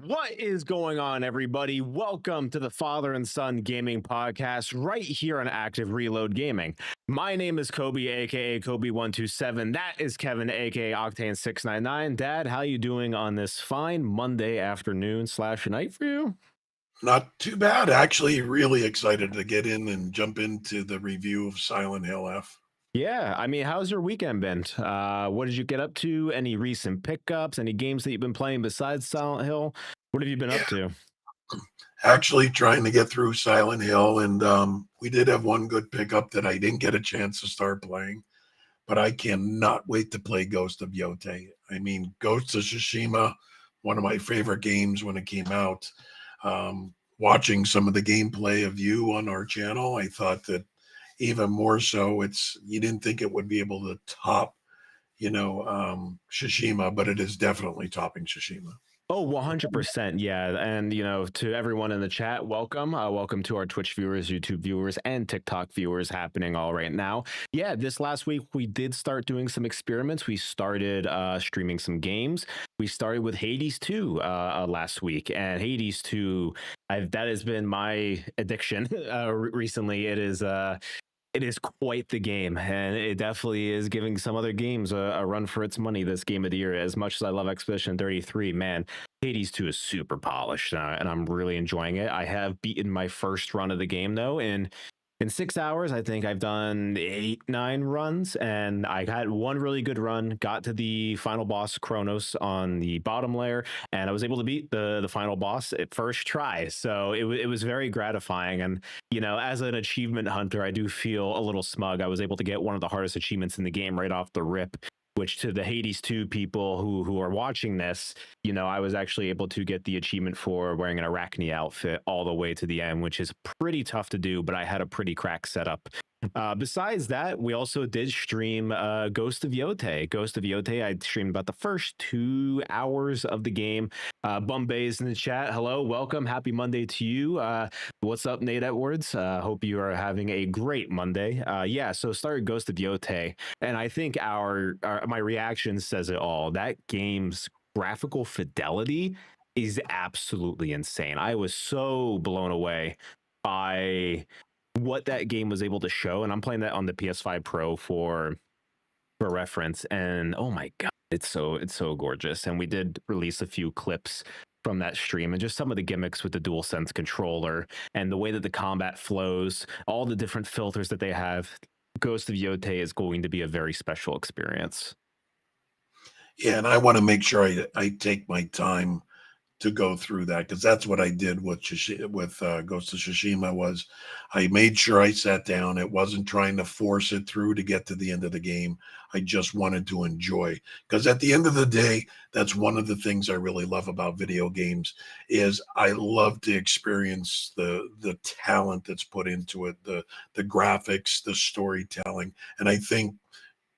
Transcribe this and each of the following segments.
What is going on, everybody? Welcome to the Father and Son Gaming Podcast right here on Active Reload Gaming. My name is Kobe, aka Kobe127. That is Kevin, aka Octane699. Dad, how you doing on this fine Monday afternoon / night for you? Not too bad. Actually, really excited to get in and jump into the review of Silent Hill F. Yeah, I mean, how's your weekend been? What did you get up to? Any recent pickups? Any games that you've been playing besides Silent Hill? What have you been up to? Actually, trying to get through Silent Hill, and we did have one good pickup that I didn't get a chance to start playing, but I cannot wait to play Ghost of Yotei. I mean, Ghost of Tsushima, one of my favorite games when it came out. Watching some of the gameplay of you on our channel, I thought that even more so. It's you didn't think it would be able to top, Tsushima, but it is definitely topping Tsushima. Oh, 100%. Yeah. And, to everyone in the chat, welcome. Welcome to our Twitch viewers, YouTube viewers, and TikTok viewers happening all right now. Yeah, this last week, we did start doing some experiments. We started streaming some games. We started with Hades 2 last week. And Hades 2, that has been my addiction recently. It is quite the game, and it definitely is giving some other games a run for its money this game of the year. As much as I love Expedition 33, man, Hades 2 is super polished, and I'm really enjoying it. I have beaten my first run of the game, though, in 6 hours. I think I've done 8, 9 runs, and I had one really good run, got to the final boss, Kronos, on the bottom layer, and I was able to beat the final boss at first try. So it was very gratifying. And, as an achievement hunter, I do feel a little smug. I was able to get one of the hardest achievements in the game right off the rip, which to the Hades 2 people who are watching this, I was actually able to get the achievement for wearing an Arachne outfit all the way to the end, which is pretty tough to do, but I had a pretty crack setup. Besides that, we also did stream Ghost of Yotei. Ghost of Yotei, I streamed about the first 2 hours of the game. Bombay's in the chat. Hello, welcome. Happy Monday to you. What's up, Nate Edwards? Hope you are having a great Monday. Yeah, so started Ghost of Yotei, and I think my reaction says it all. That game's graphical fidelity is absolutely insane. I was so blown away by what that game was able to show, and I'm playing that on the PS5 Pro for reference, and oh my god, it's so gorgeous. And we did release a few clips from that stream, and just some of the gimmicks with the DualSense controller and the way that the combat flows, all the different filters that they have. Ghost of Yotei is going to be a very special experience. Yeah, and I want to make sure I take my time to go through that, because that's what I did with Ghost of Tsushima. Was I made sure I sat down. It wasn't trying to force it through to get to the end of the game. I just wanted to enjoy, because at the end of the day, that's one of the things I really love about video games is I love to experience the talent that's put into it, the graphics, the storytelling, and I think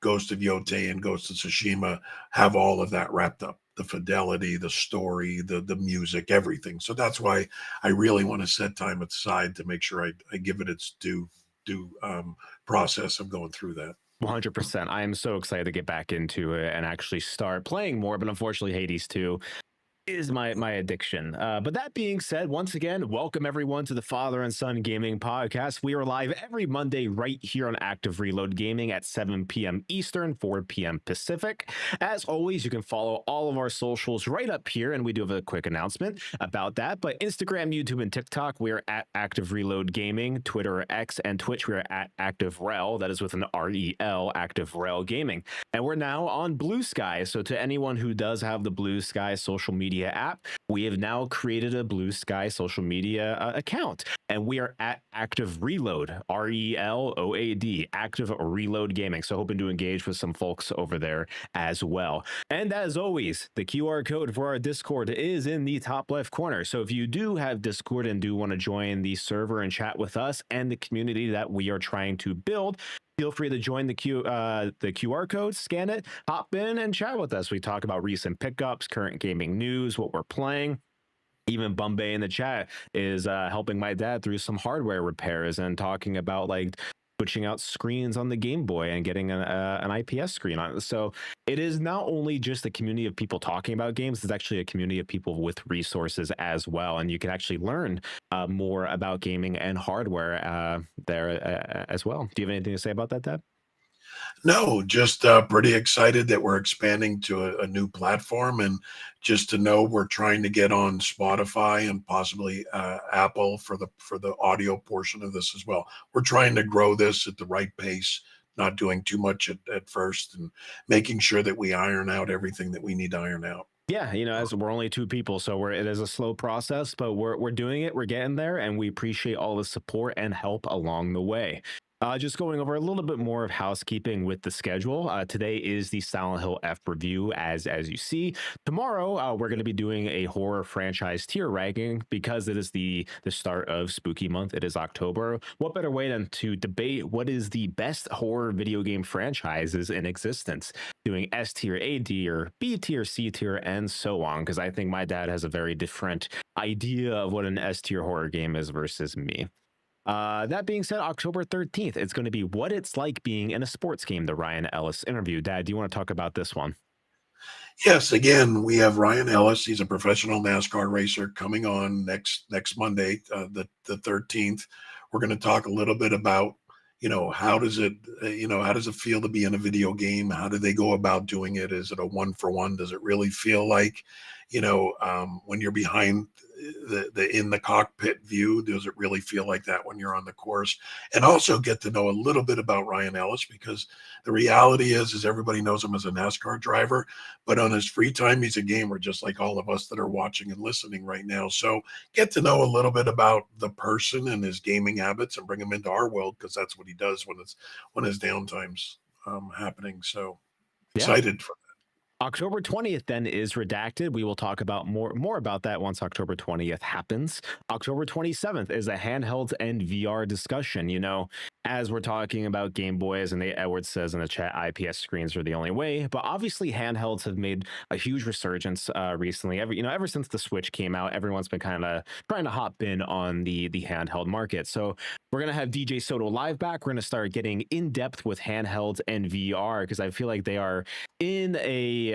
Ghost of Yotei and Ghost of Tsushima have all of that wrapped up. The fidelity, the story, the music, everything. So that's why I really want to set time aside to make sure I give it its due process of going through that. 100%. I am so excited to get back into it and actually start playing more, but unfortunately Hades 2 is my addiction. But that being said, once again, welcome everyone to the Father and Son Gaming Podcast. We are live every Monday right here on Active Reload Gaming at 7 p.m. Eastern, 4 p.m. Pacific. As always, you can follow all of our socials right up here, and we do have a quick announcement about that. But Instagram, YouTube, and TikTok, we are at Active Reload Gaming. Twitter, X, and Twitch, we are at Active Rel. That is with an R-E-L, Active Rel Gaming. And we're now on Blue Sky. So to anyone who does have the Blue Sky social media app, we have now created a Blue Sky social media account, and we are at Active Reload, R-E-L-O-A-D, Active Reload Gaming. So hoping to engage with some folks over there as well. And as always, the QR code for our Discord is in the top left corner. So if you do have Discord and do want to join the server and chat with us and the community that we are trying to build, feel free to join the QR code, scan it, hop in and chat with us. We talk about recent pickups, current gaming news, what we're playing. Even Bombay in the chat is helping my dad through some hardware repairs and talking about like switching out screens on the Game Boy and getting an IPS screen on it. So it is not only just a community of people talking about games, it's actually a community of people with resources as well. And you can actually learn more about gaming and hardware there as well. Do you have anything to say about that, Dad? No, just pretty excited that we're expanding to a new platform, and just to know we're trying to get on Spotify and possibly Apple for the audio portion of this as well. We're trying to grow this at the right pace, not doing too much at first, and making sure that we iron out everything that we need to iron out. Yeah, as we're only 2 people, so it is a slow process, but we're doing it, we're getting there, and we appreciate all the support and help along the way. Just going over a little bit more of housekeeping with the schedule. Today is the Silent Hill F review, as you see. Tomorrow, we're going to be doing a horror franchise tier ranking because it is the start of Spooky Month. It is October. What better way than to debate what is the best horror video game franchises in existence? Doing S tier, A tier, B tier, C tier, and so on. Because I think my dad has a very different idea of what an S tier horror game is versus me. That being said, October 13th, it's going to be what it's like being in a sports game, the Ryan Ellis interview. Dad, do you want to talk about this one? Yes, again, we have Ryan Ellis. He's a professional NASCAR racer coming on next Monday, the 13th. We're going to talk a little bit about, how does it feel to be in a video game? How do they go about doing it? Is it a one for one? Does it really feel like, when you're behind the in the cockpit view, does it really feel like that when you're on the course? And also get to know a little bit about Ryan Ellis, because the reality is everybody knows him as a NASCAR driver, but on his free time, he's a gamer, just like all of us that are watching and listening right now. So get to know a little bit about the person and his gaming habits and bring him into our world, because that's what he does when his downtime's happening. So Yeah. excited for October 20th then is Redacted. We will talk about more about that once October 20th happens. October 27th is a handheld and VR discussion. As we're talking about Game Boys, and Edward says in the chat, IPS screens are the only way. But obviously, handhelds have made a huge resurgence recently. Ever since the Switch came out, everyone's been kind of trying to hop in on the handheld market. So we're gonna have DJ Soto live back. We're gonna start getting in depth with handhelds and VR, because I feel like they are in a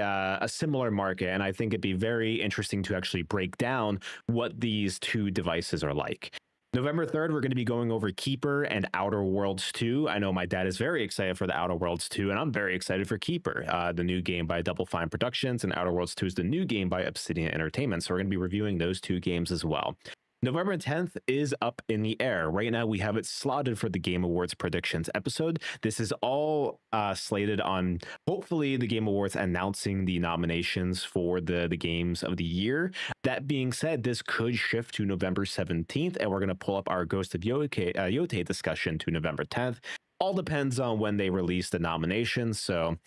similar market, and I think it'd be very interesting to actually break down what these two devices are like. November 3rd, we're going to be going over Keeper and Outer Worlds 2. I know my dad is very excited for the Outer Worlds 2, and I'm very excited for Keeper, the new game by Double Fine Productions, and Outer Worlds 2 is the new game by Obsidian Entertainment. So we're going to be reviewing those two games as well. November 10th is up in the air. Right now, we have it slotted for the Game Awards predictions episode. This is all slated on, hopefully, the Game Awards announcing the nominations for the games of the year. That being said, this could shift to November 17th, and we're going to pull up our Ghost of Yotei discussion to November 10th. All depends on when they release the nominations, so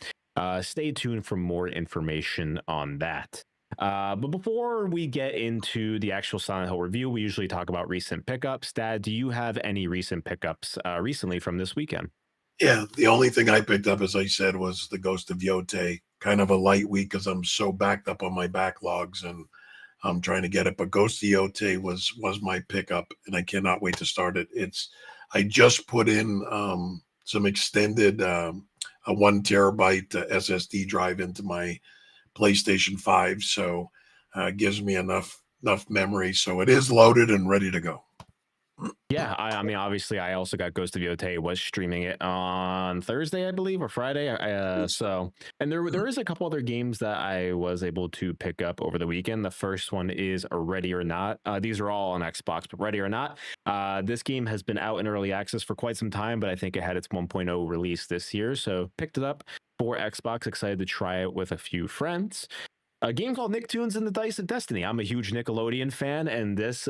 stay tuned for more information on that. But before we get into the actual Silent Hill review, we usually talk about recent pickups. Dad, do you have any recent pickups recently from this weekend? Yeah, the only thing I picked up, as I said, was the Ghost of Yotei. Kind of a light week because I'm so backed up on my backlogs and I'm trying to get it. But Ghost of Yotei was my pickup, and I cannot wait to start it. I just put in some extended a 1 terabyte SSD drive into my PlayStation 5, so it gives me enough memory. So it is loaded and ready to go. Yeah, I mean, obviously, I also got Ghost of Yotei. Was streaming it on Thursday, I believe, or Friday. And there is a couple other games that I was able to pick up over the weekend. The first one is Ready or Not. These are all on Xbox, but Ready or Not. This game has been out in early access for quite some time, but I think it had its 1.0 release this year, so picked it up for Xbox. Excited to try it with a few friends. A game called Nicktoons and the Dice of Destiny. I'm a huge Nickelodeon fan, and this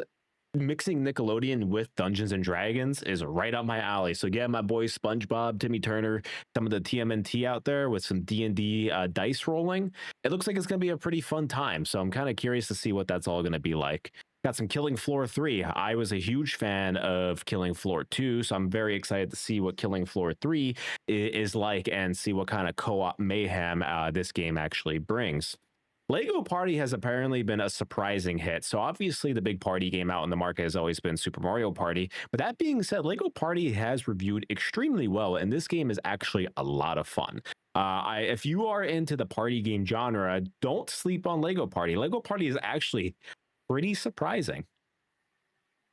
mixing Nickelodeon with Dungeons and Dragons is right up my alley. So get my boy SpongeBob, Timmy Turner, some of the TMNT out there with some D&D dice rolling. It looks like it's going to be a pretty fun time. So I'm kind of curious to see what that's all going to be like. Got some Killing Floor 3. I was a huge fan of Killing Floor 2, so I'm very excited to see what Killing Floor 3 is like and see what kind of co-op mayhem this game actually brings. Lego Party has apparently been a surprising hit. So obviously the big party game out in the market has always been Super Mario Party. But that being said, Lego Party has reviewed extremely well, and this game is actually a lot of fun. If you are into the party game genre, don't sleep on Lego Party. Lego Party is actually pretty surprising.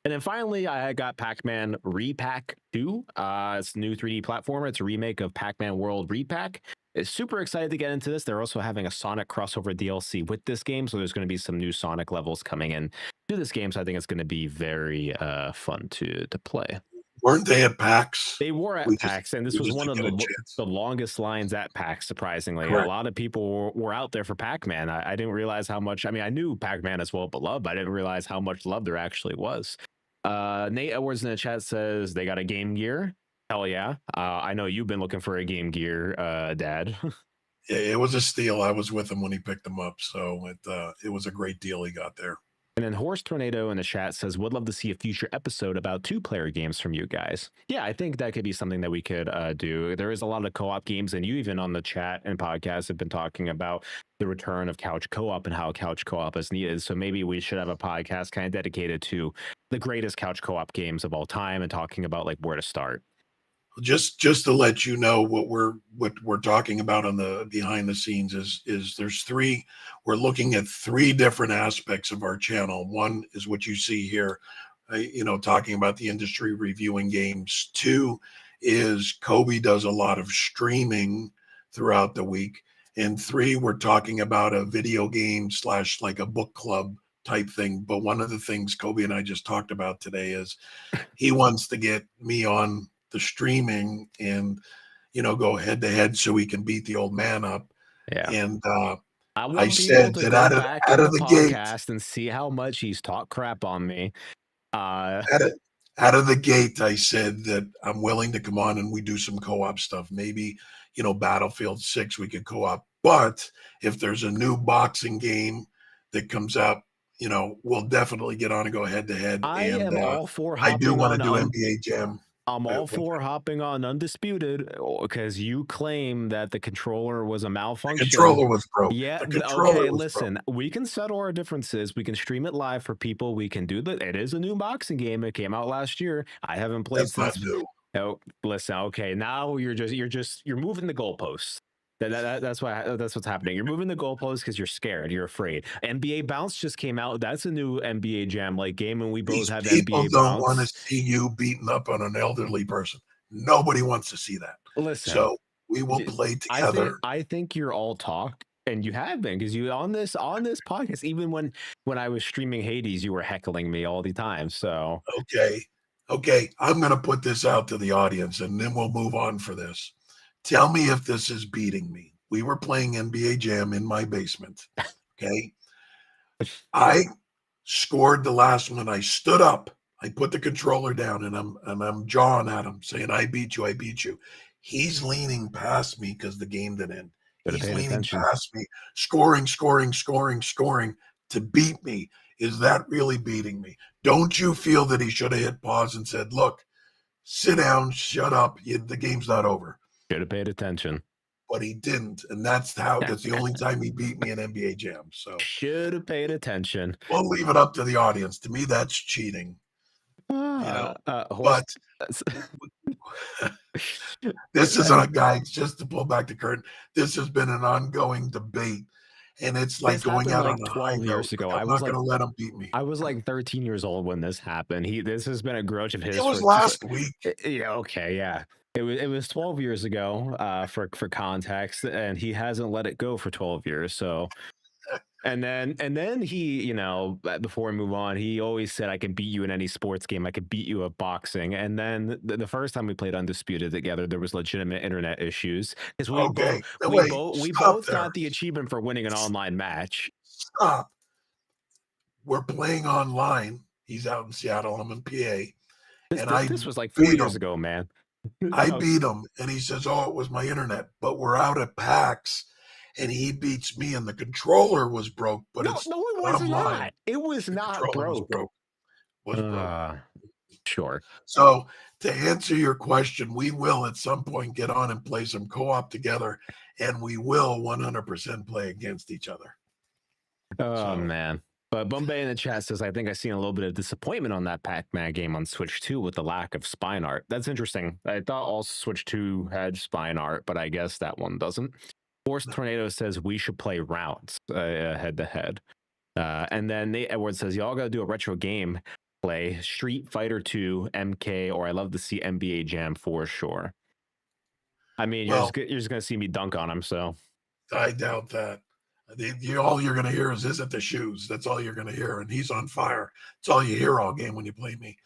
And then finally, I got Pac-Man Re-Pac 2. It's a new 3D platformer. It's a remake of Pac-Man World Re-Pac. It's super excited to get into this. They're also having a Sonic crossover DLC with this game, so there's going to be some new Sonic levels coming in to this game. So I think it's going to be very fun to play. Weren't they at PAX? They were at PAX, and this was one of the longest lines at PAX, surprisingly. Correct. A lot of people were out there for Pac-Man. I didn't realize how much, I mean, I knew Pac-Man is well beloved, but I didn't realize how much love there actually was. Nate Edwards in the chat says they got a Game Gear. Hell yeah. I know you've been looking for a Game Gear, Dad. It was a steal. I was with him when he picked them up, so it was a great deal he got there. And then Horse Tornado in the chat says, would love to see a future episode about two-player games from you guys. Yeah, I think that could be something that we could do. There is a lot of co-op games, and you even on the chat and podcast have been talking about the return of couch co-op and how couch co-op is needed. So maybe we should have a podcast kind of dedicated to the greatest couch co-op games of all time and talking about like where to start. Just to let you know what we're talking about on the behind the scenes is there's three. We're looking at three different aspects of our channel. One is what you see here, talking about the industry, reviewing games. Two is Kobe does a lot of streaming throughout the week, and three, we're talking about a video game / like a book club type thing. But one of the things Kobe and I just talked about today is he wants to get me on the streaming and go head to head so he can beat the old man up. Yeah. And I want I people said to that go back out in of the the gate, podcast and see how much he's talked crap on me. out of the gate, I said that I'm willing to come on and we do some co-op stuff. Maybe, Battlefield 6 we could co-op. But if there's a new boxing game that comes out, we'll definitely get on and go head to head. I am all for I do hopping want to on do NBA Jam. I'm all for hopping on Undisputed because you claim that the controller was a The malfunction. controller was broke. Yeah, The controller okay, was listen, broke. we can settle our differences. We can stream it live for people. We can do that. It is a new boxing game. It came out last year. I haven't played That's not since. new. Oh, listen, okay, now you're moving the goalposts. That's what's happening. You're moving the goalposts because you're scared. You're afraid. NBA Bounce just came out. That's a new NBA Jam like game, and we both These have people NBA don't want to Bounce. see you beating up on an elderly person. Nobody wants to see that. Listen, So we will play together. I think you're all talk, and you have been because you on this podcast. Even when I was streaming Hades, you were heckling me all the time. So Okay. I'm going to put this out to the audience, and then we'll move on for this. Tell me if this is beating me. We were playing NBA Jam in my basement. Okay. I scored the last one. I stood up. I put the controller down, and I'm jawing at him, saying, "I beat you. I beat you." He's leaning past me because the game didn't end. He's leaning past me, scoring to beat me. Is that really beating me? Don't you feel that he should have hit pause and said, "Look, sit down, shut up. The game's not over." Should have paid attention. But he didn't, and that's the only time he beat me in NBA Jam. So should have paid attention. We'll leave it up to the audience. To me, that's cheating. But this is a guys, just to pull back the curtain. This has been an ongoing debate, and it's like going out on 12 years ago. I'm not going to let him beat me. I was like 13 years old when this happened. This has been a grudge of his. It was last week. Yeah. Okay. Yeah. It was 12 years ago, for context, and he hasn't let it go for 12 years. So, and then he, before we move on, he always said, "I can beat you in any sports game. I could beat you at boxing." And then the first time we played Undisputed together, there was legitimate internet issues because we both got the achievement for winning an online match. Stop. We're playing online. He's out in Seattle. I'm in PA. This was like 4 years ago, man. I beat him, and he says, "Oh, it was my internet." But we're out at PAX, and he beats me, and the controller was broke. But no, it was not. It was not broke. Was broke. Sure. So to answer your question, we will at some point get on and play some co-op together, and we will 100% play against each other. Oh, man. But Bombay in the chat says, "I think I've seen a little bit of disappointment on that Pac-Man game on Switch 2 with the lack of spine art." That's interesting. I thought all Switch 2 had spine art, but I guess that one doesn't. Force Tornado says we should play rounds head to head. And then Nate Edwards says, "Y'all got to do a retro game play, Street Fighter 2, MK, or I love to see NBA Jam for sure." I mean, you're just going to see me dunk on him, so. I doubt that. All you're going to hear is "It the shoes?" That's all you're going to hear. And he's on fire. That's all you hear all game when you play me.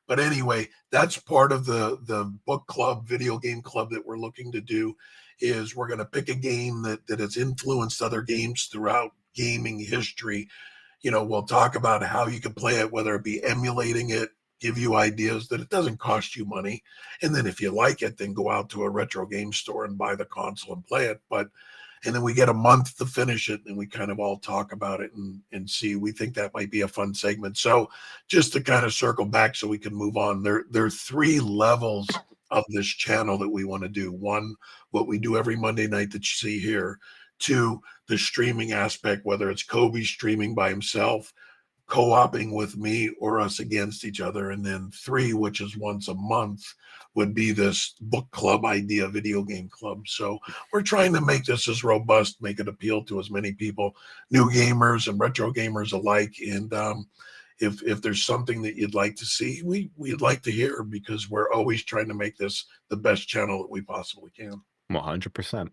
But anyway, that's part of the book club, video game club that we're looking to do. Is we're going to pick a game that has influenced other games throughout gaming history. We'll talk about how you can play it, whether it be emulating it, give you ideas that it doesn't cost you money. And then if you like it, then go out to a retro game store and buy the console and play it. And then we get a month to finish it, and we kind of all talk about it and see. We think that might be a fun segment. So just to kind of circle back so we can move on, there are 3 levels of this channel that we want to do. 1, what we do every Monday night that you see here. 2, the streaming aspect, whether it's Kobe streaming by himself, co-oping with me, or us against each other. And then 3, which is once a month, would be this book club idea, video game club. So we're trying to make this as robust, make it appeal to as many people, new gamers and retro gamers alike. And if there's something that you'd like to see, we'd like to hear, because we're always trying to make this the best channel that we possibly can. 100%.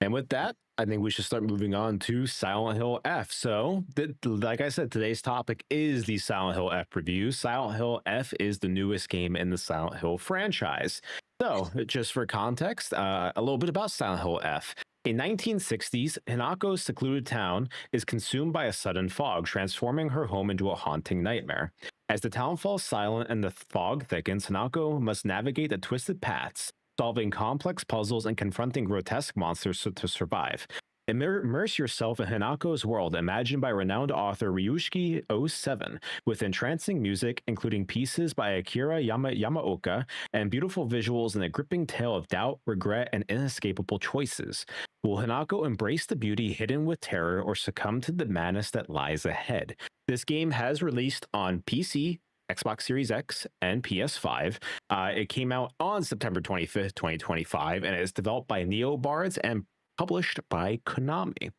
And with that, I think we should start moving on to Silent Hill F. So, like I said, today's topic is the Silent Hill F review. Silent Hill F is the newest game in the Silent Hill franchise. So, just for context, a little bit about Silent Hill F. In 1960s, Hanako's secluded town is consumed by a sudden fog, transforming her home into a haunting nightmare. As the town falls silent and the fog thickens, Hanako must navigate the twisted paths, solving complex puzzles and confronting grotesque monsters to survive. Immerse yourself in Hanako's world, imagined by renowned author Ryusuke 07, with entrancing music, including pieces by Akira Yamaoka, and beautiful visuals and a gripping tale of doubt, regret, and inescapable choices. Will Hanako embrace the beauty hidden with terror, or succumb to the madness that lies ahead? This game has released on PC, Xbox Series X, and PS5. It came out on September 25th, 2025, and it's developed by NeoBards and published by Konami.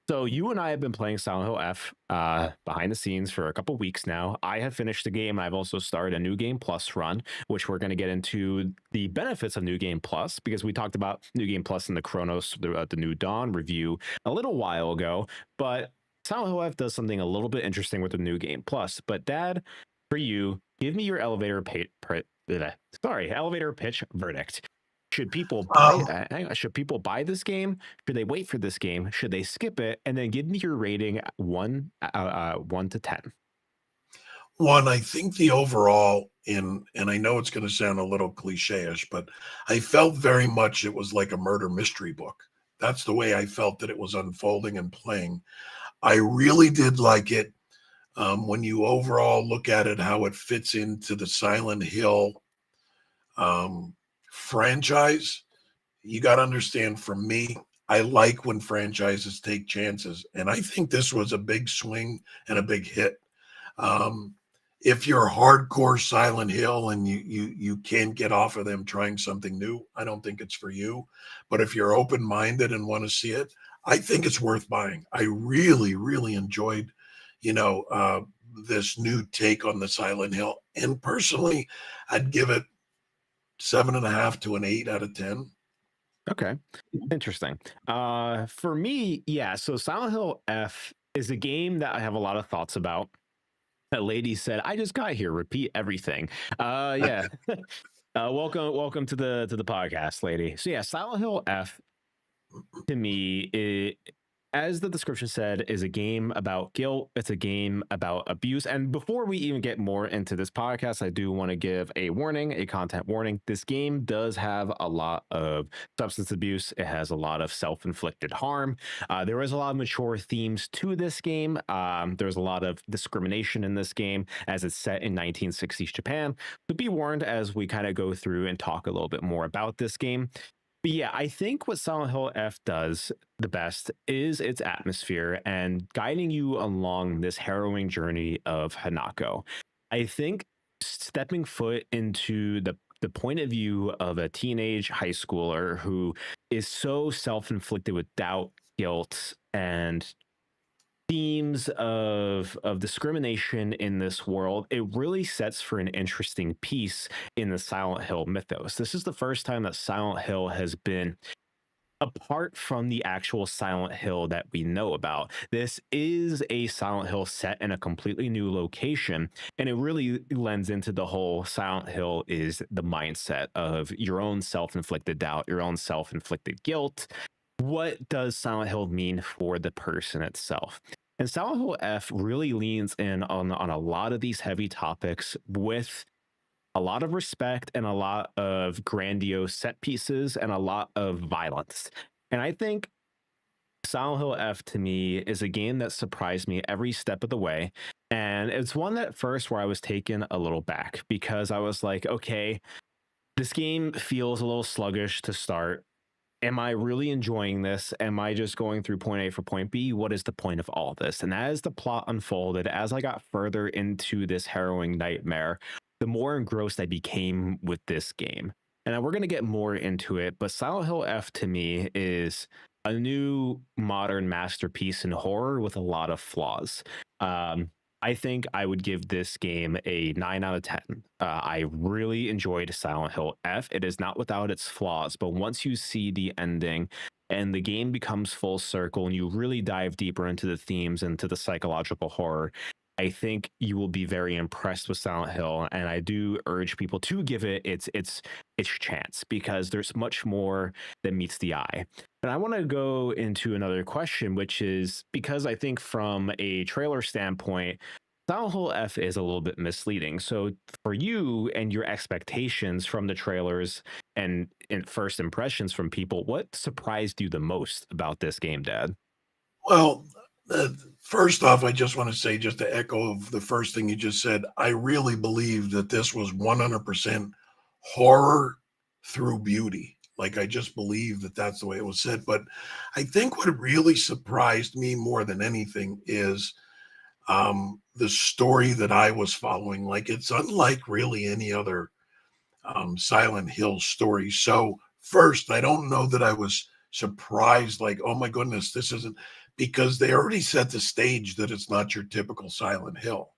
So you and I have been playing Silent Hill F behind the scenes for a couple weeks now. I have finished the game. I've also started a New Game Plus run, which we're going to get into the benefits of New Game Plus, because we talked about New Game Plus in the Chronos, the New Dawn review a little while ago. But Silent Hill F does something a little bit interesting with the New Game Plus. But Dad, for you, give me your elevator pitch verdict. Should people buy this game? Should they wait for this game? Should they skip it? And then give me your rating 1 to 10. 1, I think the overall and I know it's going to sound a little cliche-ish, but I felt very much it was like a murder mystery book. That's the way I felt that it was unfolding and playing. I really did like it. When you overall look at it, how it fits into the Silent Hill franchise, you got to understand, for me, I like when franchises take chances. And I think this was a big swing and a big hit. If you're hardcore Silent Hill and you can't get off of them trying something new, I don't think it's for you. But if you're open-minded and want to see it, I think it's worth buying. I really, really enjoyed this new take on the Silent Hill. And personally, I'd give it 7.5 to an 8 out of 10. Okay, interesting. For me, yeah. So Silent Hill F is a game that I have a lot of thoughts about. That lady said, "I just got here. Repeat everything." Yeah. Welcome to the podcast, lady. So yeah, Silent Hill F, to me, as the description said, is a game about guilt. It's a game about abuse. And before we even get more into this podcast, I do want to give a warning, a content warning. This game does have a lot of substance abuse. It has a lot of self-inflicted harm. There is a lot of mature themes to this game. There's a lot of discrimination in this game, as it's set in 1960s Japan. So be warned as we kind of go through and talk a little bit more about this game. But yeah, I think what Silent Hill F does the best is its atmosphere and guiding you along this harrowing journey of Hanako. I think stepping foot into the point of view of a teenage high schooler who is so self-inflicted with doubt, guilt, and themes of discrimination in this world, it really sets for an interesting piece in the Silent Hill mythos. This is the first time that Silent Hill has been apart from the actual Silent Hill that we know about. This is a Silent Hill set in a completely new location, and it really lends into the whole Silent Hill is the mindset of your own self-inflicted doubt, your own self-inflicted guilt. What does Silent Hill mean for the person itself? And Silent Hill F really leans in on a lot of these heavy topics with a lot of respect and a lot of grandiose set pieces and a lot of violence. And I think Silent Hill F to me is a game that surprised me every step of the way. And it's one that first where I was taken a little back because I was like, okay, this game feels a little sluggish to start. Am I really enjoying this? Am I just going through point A for point B? What is the point of all this? And as the plot unfolded, as I got further into this harrowing nightmare, the more engrossed I became with this game. And we're going to get more into it, but Silent Hill F to me is a new modern masterpiece in horror with a lot of flaws. Um, I think I would give this game a 9 out of 10. I really enjoyed Silent Hill F. It is not without its flaws, but once you see the ending and the game becomes full circle and you really dive deeper into the themes, into the psychological horror, I think you will be very impressed with Silent Hill. And I do urge people to give it its chance because there's much more that meets the eye. And I want to go into another question, which is because I think from a trailer standpoint, Silent Hill F is a little bit misleading. So for you and your expectations from the trailers and first impressions from people, what surprised you the most about this game, Dad? Well, first off, I just want to say, just to echo of the first thing you just said, I really believe that this was 100% horror through beauty. Like, I just believe that that's the way it was said. But I think what really surprised me more than anything is the story that I was following. Like, it's unlike really any other Silent Hill story. So, first, I don't know that I was surprised, like, oh my goodness, this isn't, because they already set the stage that it's not your typical Silent Hill.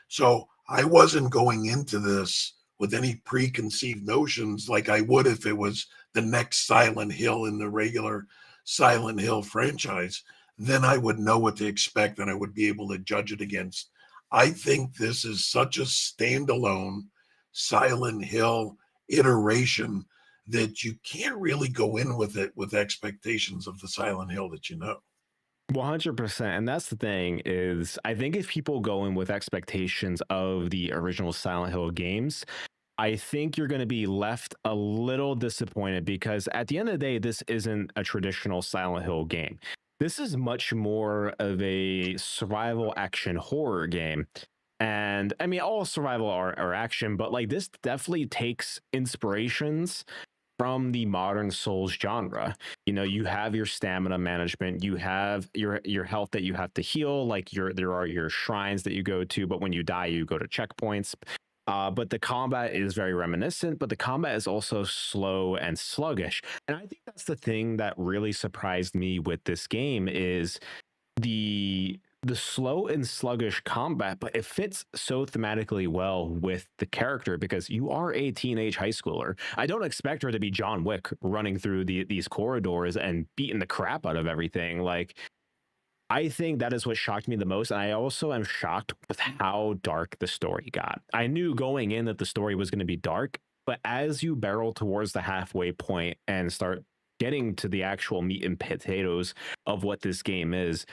So I wasn't going into this with any preconceived notions like I would if it was the next Silent Hill in the regular Silent Hill franchise. Then I would know what to expect and I would be able to judge it against. I think this is such a standalone Silent Hill iteration that you can't really go in with it with expectations of the Silent Hill that you know. 100%. And that's the thing is I think if people go in with expectations of the original Silent Hill games, I think you're going to be left a little disappointed because at the end of the day, this isn't a traditional Silent Hill game. This is much more of a survival action horror game. And I mean, all survival are action, but like this definitely takes inspirations from the modern Souls genre. You know, you have your stamina management, you have your health that you have to heal, like there are your shrines that you go to, but when you die, you go to checkpoints. But the combat is very reminiscent, but the combat is also slow and sluggish. And I think that's the thing that really surprised me with this game is the slow and sluggish combat, but it fits so thematically well with the character because you are a teenage high schooler. I don't expect her to be John Wick running through these corridors and beating the crap out of everything. Like, I think that is what shocked me the most. And I also am shocked with how dark the story got. I knew going in that the story was going to be dark, but as you barrel towards the halfway point and start getting to the actual meat and potatoes of what this game is,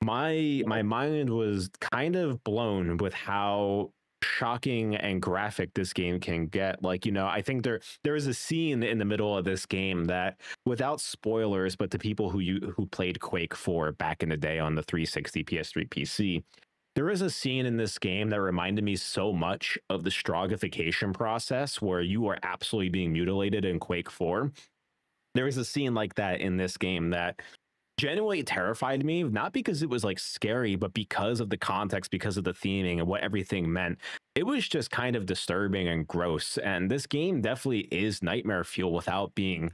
my mind was kind of blown with how shocking and graphic this game can get. Like, you know, I think there is a scene in the middle of this game that, without spoilers, but to people who played Quake 4 back in the day on the 360 PS3 PC, there is a scene in this game that reminded me so much of the strogification process where you are absolutely being mutilated in Quake 4. There is a scene like that in this game that genuinely terrified me, not because it was like scary, but because of the context, because of the theming and what everything meant. It was just kind of disturbing and gross. And this game definitely is nightmare fuel without being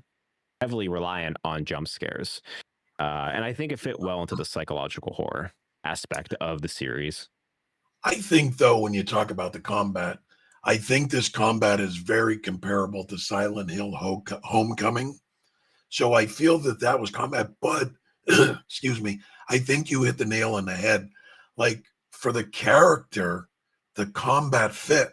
heavily reliant on jump scares. And I think it fit well into the psychological horror aspect of the series. I think, though, when you talk about the combat, I think this combat is very comparable to Silent Hill Homecoming. So I feel that that was combat, but excuse me, I think you hit the nail on the head. Like, for the character, the combat fit.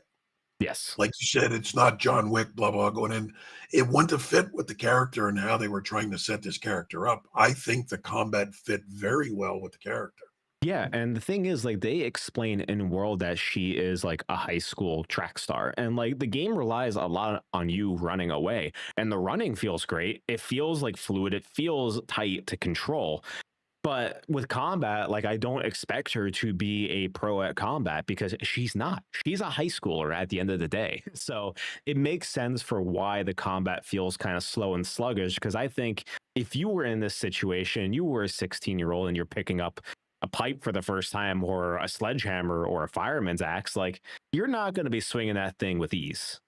Yes. Like you said, it's not John Wick, blah, blah, going in. It went to fit with the character and how they were trying to set this character up. I think the combat fit very well with the character. Yeah, and the thing is, like, they explain in World that she is like a high school track star, and like the game relies a lot on you running away, and the running feels great. It feels like fluid. It feels tight to control. But with combat, like I don't expect her to be a pro at combat because she's not. She's a high schooler at the end of the day. So it makes sense for why the combat feels kind of slow and sluggish. Because I think if you were in this situation, you were a 16-year-old and you're picking up a pipe for the first time or a sledgehammer or a fireman's axe, like you're not going to be swinging that thing with ease.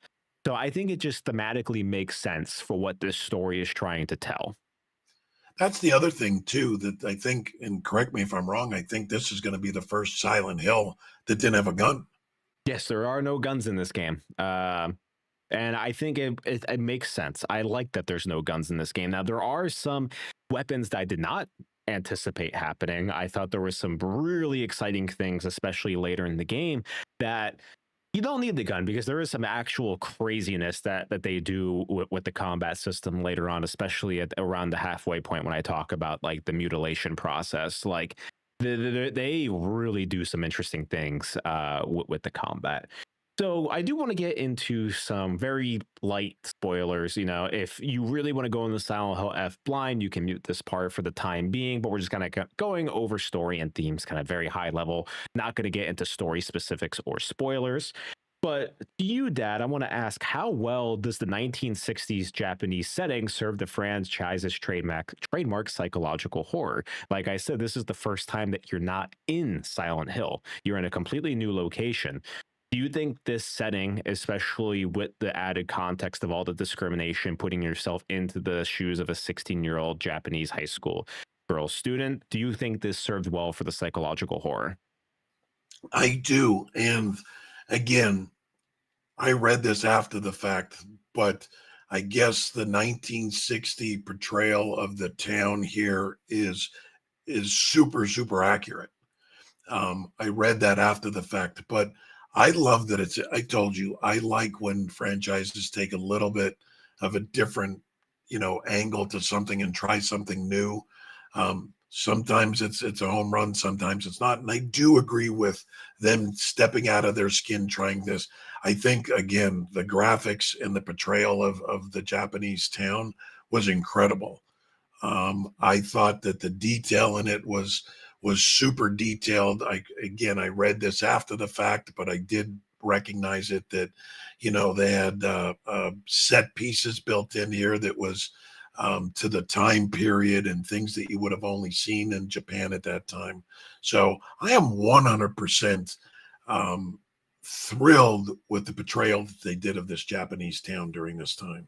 So I think it just thematically makes sense for what this story is trying to tell. That's the other thing too that I think, and correct me if I'm wrong, I think this is going to be the first Silent Hill that didn't have a gun. Yes, there are no guns in this game. And I think it makes sense. I like that there's no guns in this game. Now, there are some weapons that I did not anticipate happening. I thought there was some really exciting things, especially later in the game, that you don't need the gun because there is some actual craziness that they do with the combat system later on, especially around the halfway point when I talk about like the mutilation process. Like they really do some interesting things with the combat. So I do want to get into some very light spoilers. You know, if you really want to go in the Silent Hill F blind, you can mute this part for the time being. But we're just kind of going over story and themes, kind of very high level. Not going to get into story specifics or spoilers. But to you, Dad, I want to ask, how well does the 1960s Japanese setting serve the franchise's trademark psychological horror? Like I said, this is the first time that you're not in Silent Hill. You're in a completely new location. Do you think this setting, especially with the added context of all the discrimination, putting yourself into the shoes of a 16-year-old Japanese high school girl student, do you think this served well for the psychological horror? I do. And again, I read this after the fact, but I guess the 1960 portrayal of the town here is super, super accurate. I read that after the fact, but I love that I told you, I like when franchises take a little bit of a different, angle to something and try something new. Sometimes it's a home run, sometimes it's not. And I do agree with them stepping out of their skin trying this. I think again, the graphics and the portrayal of the Japanese town was incredible. I thought that the detail in it was super detailed. I read this after the fact, but I did recognize it that they had set pieces built in here that was to the time period and things that you would have only seen in Japan at that time. So I am 100% thrilled with the portrayal that they did of this Japanese town during this time.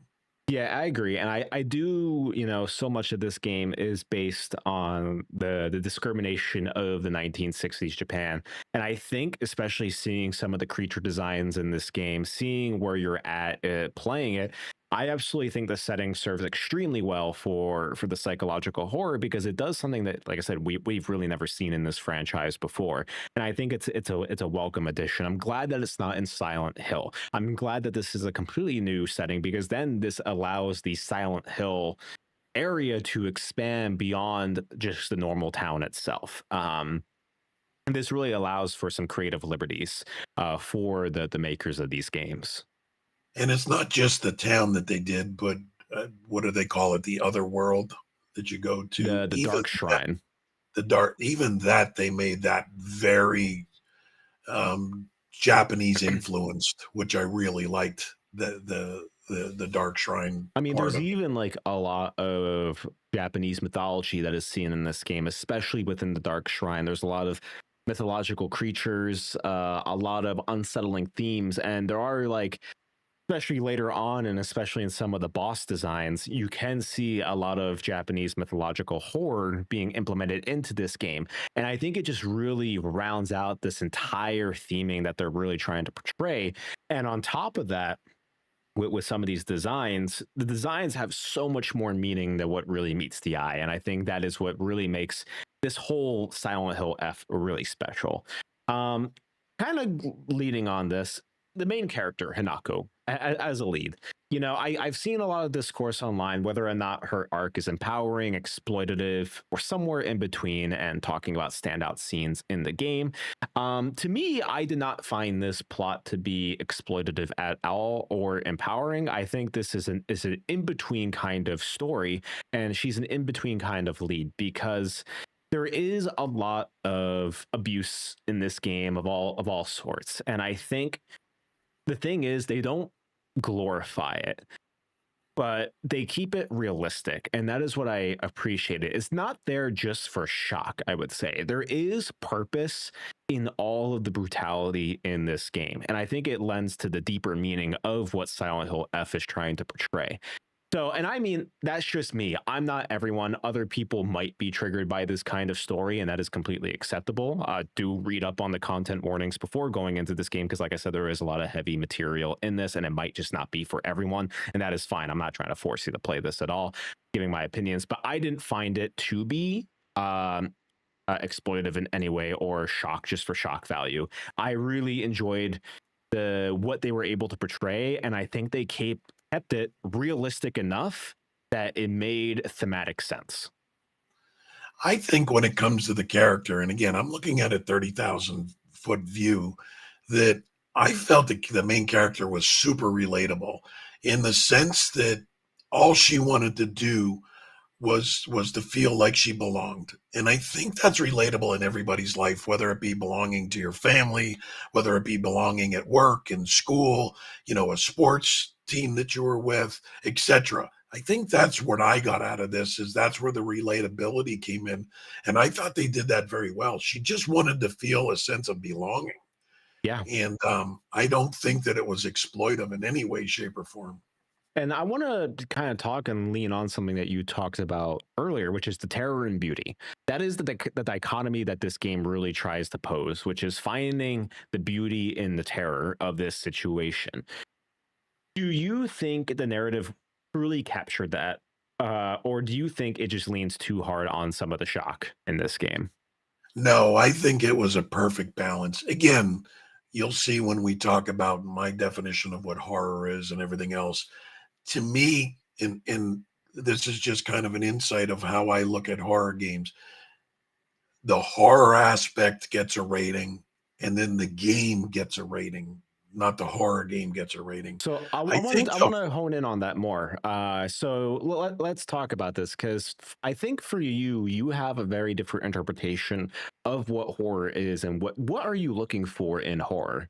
Yeah, I agree. And I do, so much of this game is based on the discrimination of the 1960s Japan. And I think especially seeing some of the creature designs in this game, seeing where you're at playing it, I absolutely think the setting serves extremely well for the psychological horror because it does something that, like I said, we've really never seen in this franchise before. And I think it's a welcome addition. I'm glad that it's not in Silent Hill. I'm glad that this is a completely new setting because then this allows the Silent Hill area to expand beyond just the normal town itself. And this really allows for some creative liberties for the makers of these games. And it's not just the town that they did, but what do they call it? The other world that you go to. The Even Dark that, Shrine. even that they made that very Japanese influenced, which I really liked. The Dark Shrine I mean, part there's of it. even like a lot of Japanese mythology that is seen in this game, especially within the Dark Shrine. There's a lot of mythological creatures, a lot of unsettling themes, and there are like, especially later on, and especially in some of the boss designs, you can see a lot of Japanese mythological horror being implemented into this game. And I think it just really rounds out this entire theming that they're really trying to portray. And on top of that, with some of these designs, the designs have so much more meaning than what really meets the eye. And I think that is what really makes this whole Silent Hill F really special. Um, Kind of leading on this, the main character, Hinako, as a lead. I've seen a lot of discourse online whether or not her arc is empowering, exploitative, or somewhere in between, and talking about standout scenes in the game. To me, I did not find this plot to be exploitative at all or empowering. I think this is an in between kind of story, and she's an in between kind of lead because there is a lot of abuse in this game of all sorts, and I think the thing is they don't glorify it, but they keep it realistic, and that is what I appreciate. It's not there just for shock, I would say. There is purpose in all of the brutality in this game, and I think it lends to the deeper meaning of what Silent Hill F is trying to portray. So, and I mean, that's just me. I'm not everyone. Other people might be triggered by this kind of story, and that is completely acceptable. Do read up on the content warnings before going into this game, because, like I said, there is a lot of heavy material in this, and it might just not be for everyone, and that is fine. I'm not trying to force you to play this at all, giving my opinions, but I didn't find it to be exploitative in any way or shock just for shock value. I really enjoyed what they were able to portray, and I think they kept it realistic enough that it made thematic sense. I think when it comes to the character, and again, I'm looking at a 30,000-foot view, that I felt the main character was super relatable in the sense that all she wanted to do was to feel like she belonged. And I think that's relatable in everybody's life, whether it be belonging to your family, whether it be belonging at work and school, a sports team that you were with, etc. I think that's what I got out of this is that's where the relatability came in. And I thought they did that very well. She just wanted to feel a sense of belonging. Yeah. And I don't think that it was exploitive in any way, shape, or form. And I want to kind of talk and lean on something that you talked about earlier, which is the terror and beauty. That is the dichotomy that this game really tries to pose, which is finding the beauty in the terror of this situation. Do you think the narrative truly captured that? Or do you think it just leans too hard on some of the shock in this game? No, I think it was a perfect balance. Again, you'll see when we talk about my definition of what horror is and everything else. To me, and this is just kind of an insight of how I look at horror games. The horror aspect gets a rating, and then the game gets a rating, not the horror game gets a rating. So I I want think to I the want to hone in on that more. So let's talk about this because I think for you, you have a very different interpretation of what horror is and what are you looking for in horror?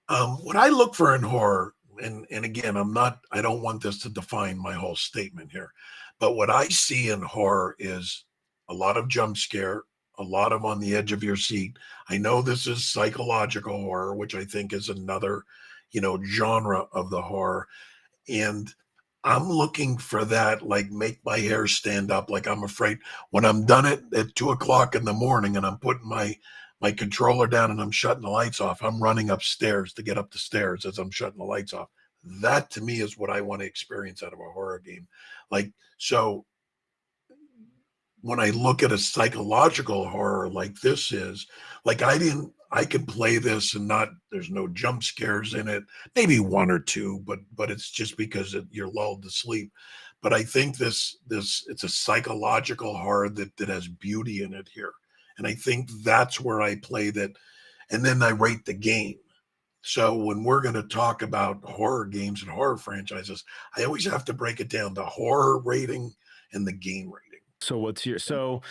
what I look for in horror, and again, I don't want this to define my whole statement here, but what I see in horror is a lot of jump scare, a lot of on the edge of your seat. I know this is psychological horror, which I think is another, genre of the horror. And I'm looking for that, like make my hair stand up, like I'm afraid when I'm done it at 2 o'clock in the morning and I'm putting my controller down and I'm shutting the lights off. I'm running upstairs to get up the stairs as I'm shutting the lights off. That to me is what I want to experience out of a horror game. Like so when I look at a psychological horror like this is, like I could play this and not there's no jump scares in it, maybe one or two, but it's just because you're lulled to sleep. But I think this it's a psychological horror that has beauty in it here. And I think that's where I play that. And then I rate the game. So when we're going to talk about horror games and horror franchises, I always have to break it down the horror rating and the game rating. So what's your so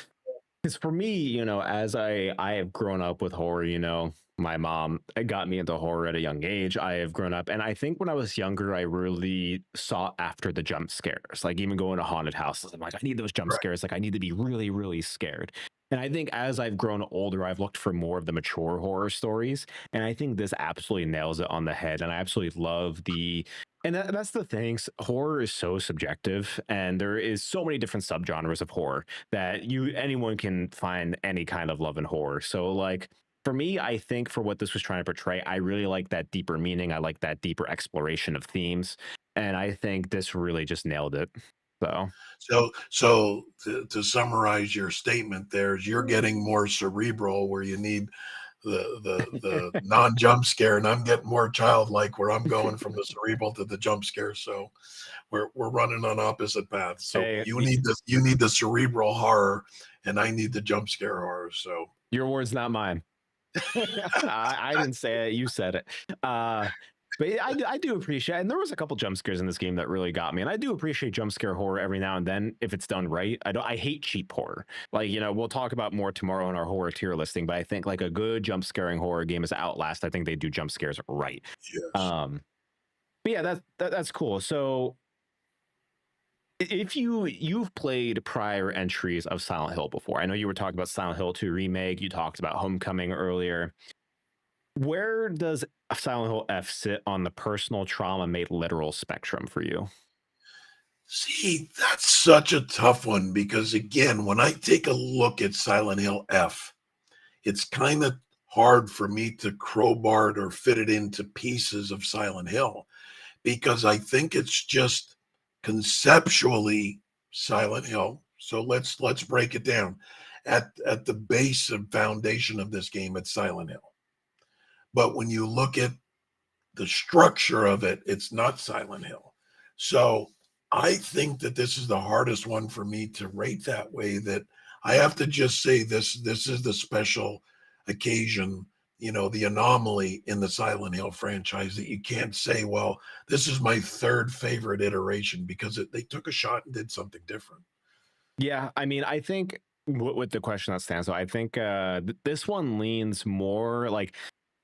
because for me, as I have grown up with horror, my mom got me into horror at a young age. I have grown up, and I think when I was younger, I really sought after the jump scares. Like even going to haunted houses, I'm like, I need those jump Right. scares. Like I need to be really, really scared. And I think as I've grown older, I've looked for more of the mature horror stories, and I think this absolutely nails it on the head. And I absolutely love and that's the thing. Horror is so subjective, and there is so many different subgenres of horror that anyone can find any kind of love in horror. So like for me, I think for what this was trying to portray, I really like that deeper meaning. I like that deeper exploration of themes. And I think this really just nailed it. So So to summarize your statement, there's you're getting more cerebral where you need the non-jump scare, and I'm getting more childlike where I'm going from the cerebral to the jump scare. So we're running on opposite paths. So Hey, you need the cerebral horror, and I need the jump scare horror. So your words, not mine. I didn't say it. You said it. But I do appreciate, and there was a couple jump scares in this game that really got me, and I do appreciate jump scare horror every now and then if it's done right. I hate cheap horror. Like, we'll talk about more tomorrow in our horror tier listing, but I think like a good jump scaring horror game is Outlast. I think they do jump scares right. yes. But yeah, that's cool. So if you've played prior entries of Silent Hill before, I know you were talking about Silent Hill 2 remake, you talked about Homecoming earlier. Where does Silent Hill F sit on the personal trauma made literal spectrum for you? See, that's such a tough one because again, when I take a look at Silent Hill F, it's kind of hard for me to crowbar it or fit it into pieces of Silent Hill because I think it's just conceptually Silent Hill. So let's break it down. At the base and foundation of this game, it's Silent Hill. But when you look at the structure of it, it's not Silent Hill. So I think that this is the hardest one for me to rate that way. That I have to just say this is the special occasion, the anomaly in the Silent Hill franchise that you can't say, well, this is my third favorite iteration because they took a shot and did something different. Yeah, I mean, I think with the question that stands out, I think this one leans more like,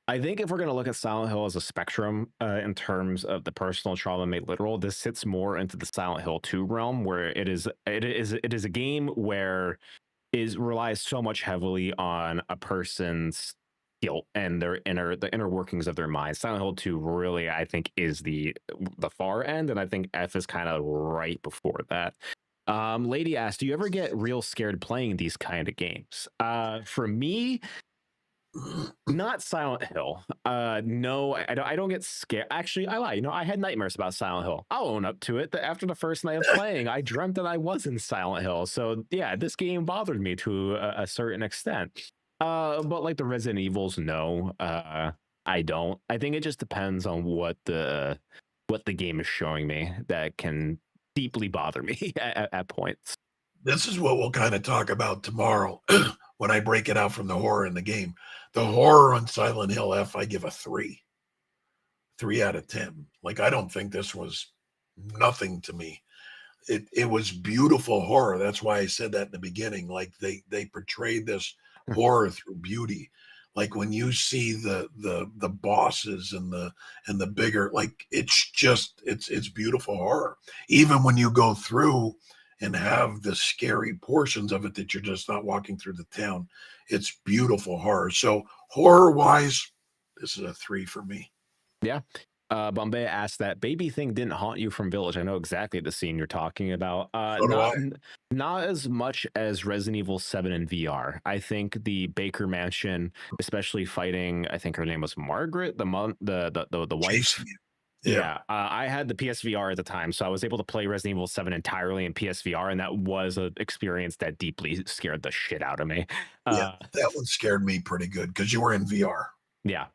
I think if we're going to look at Silent Hill as a spectrum in terms of the personal trauma made literal, this sits more into the Silent Hill 2 realm, where it is a game where is relies so much heavily on a person's guilt and the inner workings of their mind. Silent Hill 2 really, I think, is the far end, and I think F is kind of right before that. Lady asked, do you ever get real scared playing these kind of games? For me, not Silent Hill. No, I don't get scared. Actually, I lie. I had nightmares about Silent Hill. I'll own up to it. That after the first night of playing, I dreamt that I was in Silent Hill. So yeah, this game bothered me to a certain extent. But like the Resident Evils, no, I don't. I think it just depends on what the game is showing me that can deeply bother me at points. This is what we'll kind of talk about tomorrow when I break it out from the horror in the game. The horror on Silent Hill F, I give a 3 out of 10. Like, I don't think this was nothing to me. It was beautiful horror. That's why I said that in the beginning. Like they portrayed this horror through beauty. Like when you see the bosses and the bigger, like it's beautiful horror. Even when you go through and have the scary portions of it that you're just not walking through the town, it's beautiful horror. So horror wise, this is a 3 for me. Yeah. Bombay asked that baby thing didn't haunt you from Village. I know exactly the scene you're talking about. So do I. Not as much as Resident Evil 7 in VR. I think the Baker Mansion, especially fighting, I think her name was Margaret, the wife. Chasing you. Yeah. I had the PSVR at the time, so I was able to play Resident Evil 7 entirely in PSVR, and that was an experience that deeply scared the shit out of me. Yeah, that one scared me pretty good because you were in VR. Yeah.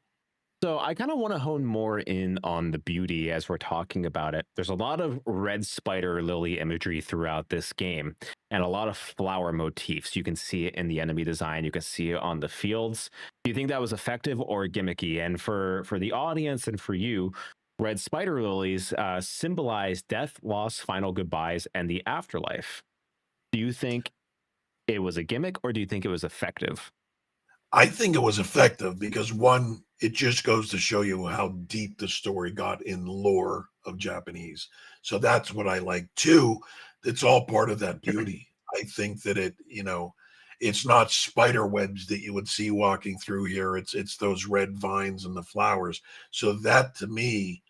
So I kind of want to hone more in on the beauty as we're talking about it. There's a lot of red spider lily imagery throughout this game and a lot of flower motifs. You can see it in the enemy design. You can see it on the fields. Do you think that was effective or gimmicky? And for the audience and for you, red spider lilies symbolize death, loss, final goodbyes, and the afterlife. Do you think it was a gimmick or do you think it was effective? I think it was effective because one, it just goes to show you how deep the story got in lore of Japanese. So that's what I like. Two, it's all part of that beauty. I think that it's not spider webs that you would see walking through here. It's those red vines and the flowers. So that to me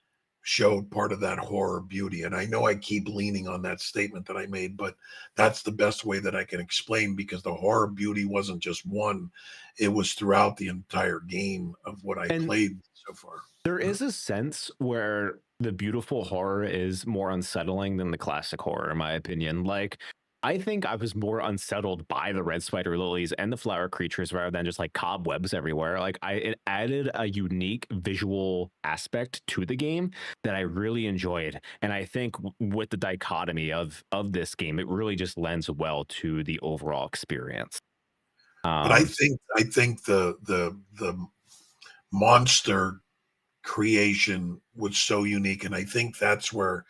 showed part of that horror beauty. And I know I keep leaning on that statement that I made, but that's the best way that I can explain because the horror beauty wasn't just one, it was throughout the entire game of what I played so far. There is a sense where the beautiful horror is more unsettling than the classic horror, in my opinion. Like I think I was more unsettled by the red spider lilies and the flower creatures rather than just like cobwebs everywhere. Like it added a unique visual aspect to the game that I really enjoyed. And I think with the dichotomy of this game, it really just lends well to the overall experience. But I Um, think the monster creation was so unique, and I think that's where,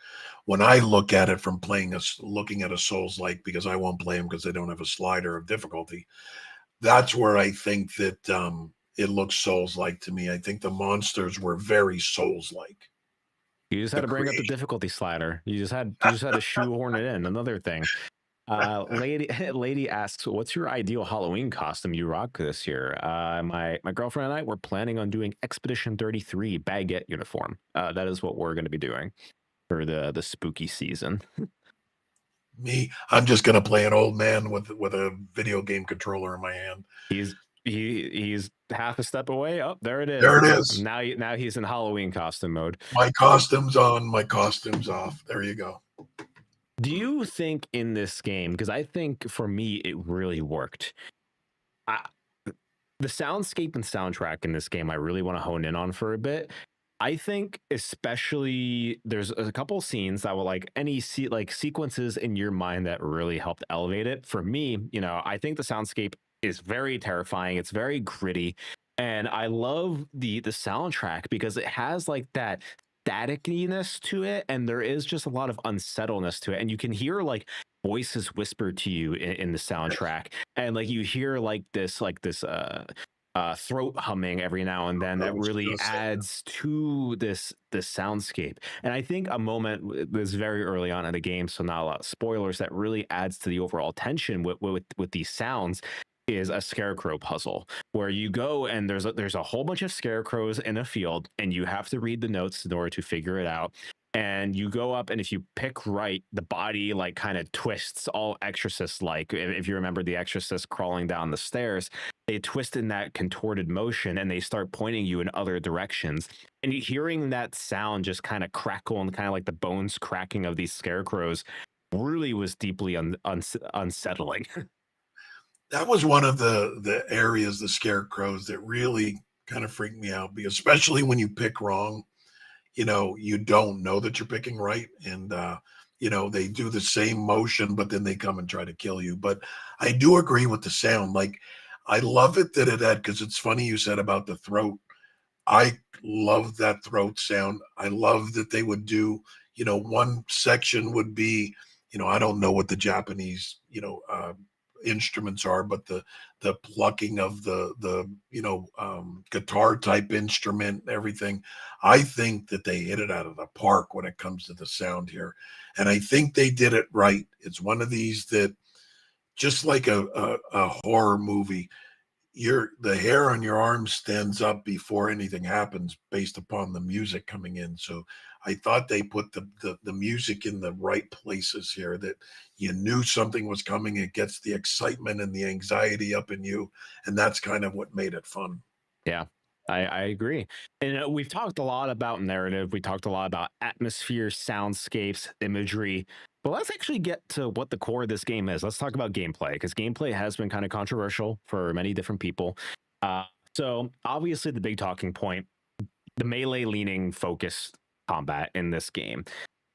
when I look at it from looking at a Souls like, because I won't play them because they don't have a slider of difficulty, that's where I think that it looks Souls like to me. I think the monsters were very Souls like. you just had The to bring up the creation. difficulty slider. You just had to shoehorn it in. Another thing. Lady asks, "What's your ideal Halloween costume you rock this year?" My girlfriend and I were planning on doing Expedition 33 baguette uniform. That is what we're going to be doing for the spooky season. Me, I'm just gonna play an old man with a video game controller in my hand. He's he's half a step away. Oh, there it is. There it is. Now he's in Halloween costume mode. My costume's on, my costume's off. There you go. Do you think in this game? Because I think for me it really worked. I, the soundscape and soundtrack in this game I really want to hone in on for a bit. I think especially there's a couple scenes that will like like sequences in your mind that really helped elevate it. For me, I think the soundscape is very terrifying. It's very gritty. And I love the soundtrack because it has like that staticiness to it, and there is just a lot of unsettledness to it. And you can hear like voices whispered to you in the soundtrack, and like you hear like this throat humming every now and then I that was really gonna say that. adds to this soundscape. And I think a moment was very early on in the game, so not a lot of spoilers, that really adds to the overall tension with these sounds is a scarecrow puzzle where you go and there's a whole bunch of scarecrows in a field and you have to read the notes in order to figure it out. And you go up, and if you pick right, the body like kind of twists, all exorcist like. If you remember the exorcist crawling down the stairs, they twist in that contorted motion and they start pointing you in other directions. And hearing that sound just kind of crackle and kind of like the bones cracking of these scarecrows really was deeply unsettling. That was one of the areas, the scarecrows, that really kind of freaked me out, because especially when you pick wrong, you don't know that you're picking right. And they do the same motion, but then they come and try to kill you. But I do agree with the sound. Like, I love it that it had, because it's funny you said about the throat. I love that throat sound. I love that they would do, one section would be, I don't know what the Japanese, instruments are, but the plucking of the guitar type instrument, everything. I think that they hit it out of the park when it comes to the sound here, and I think they did it right. It's one of these that, just like a horror movie, the hair on your arm stands up before anything happens based upon the music coming in. So I thought they put the music in the right places here, that you knew something was coming. It gets the excitement and the anxiety up in you, and that's kind of what made it fun. Yeah, I agree. And we've talked a lot about narrative. We talked a lot about atmosphere, soundscapes, imagery. But let's actually get to what the core of this game is. Let's talk about gameplay, because gameplay has been kind of controversial for many different people. So obviously, the big talking point, the melee leaning focused combat in this game.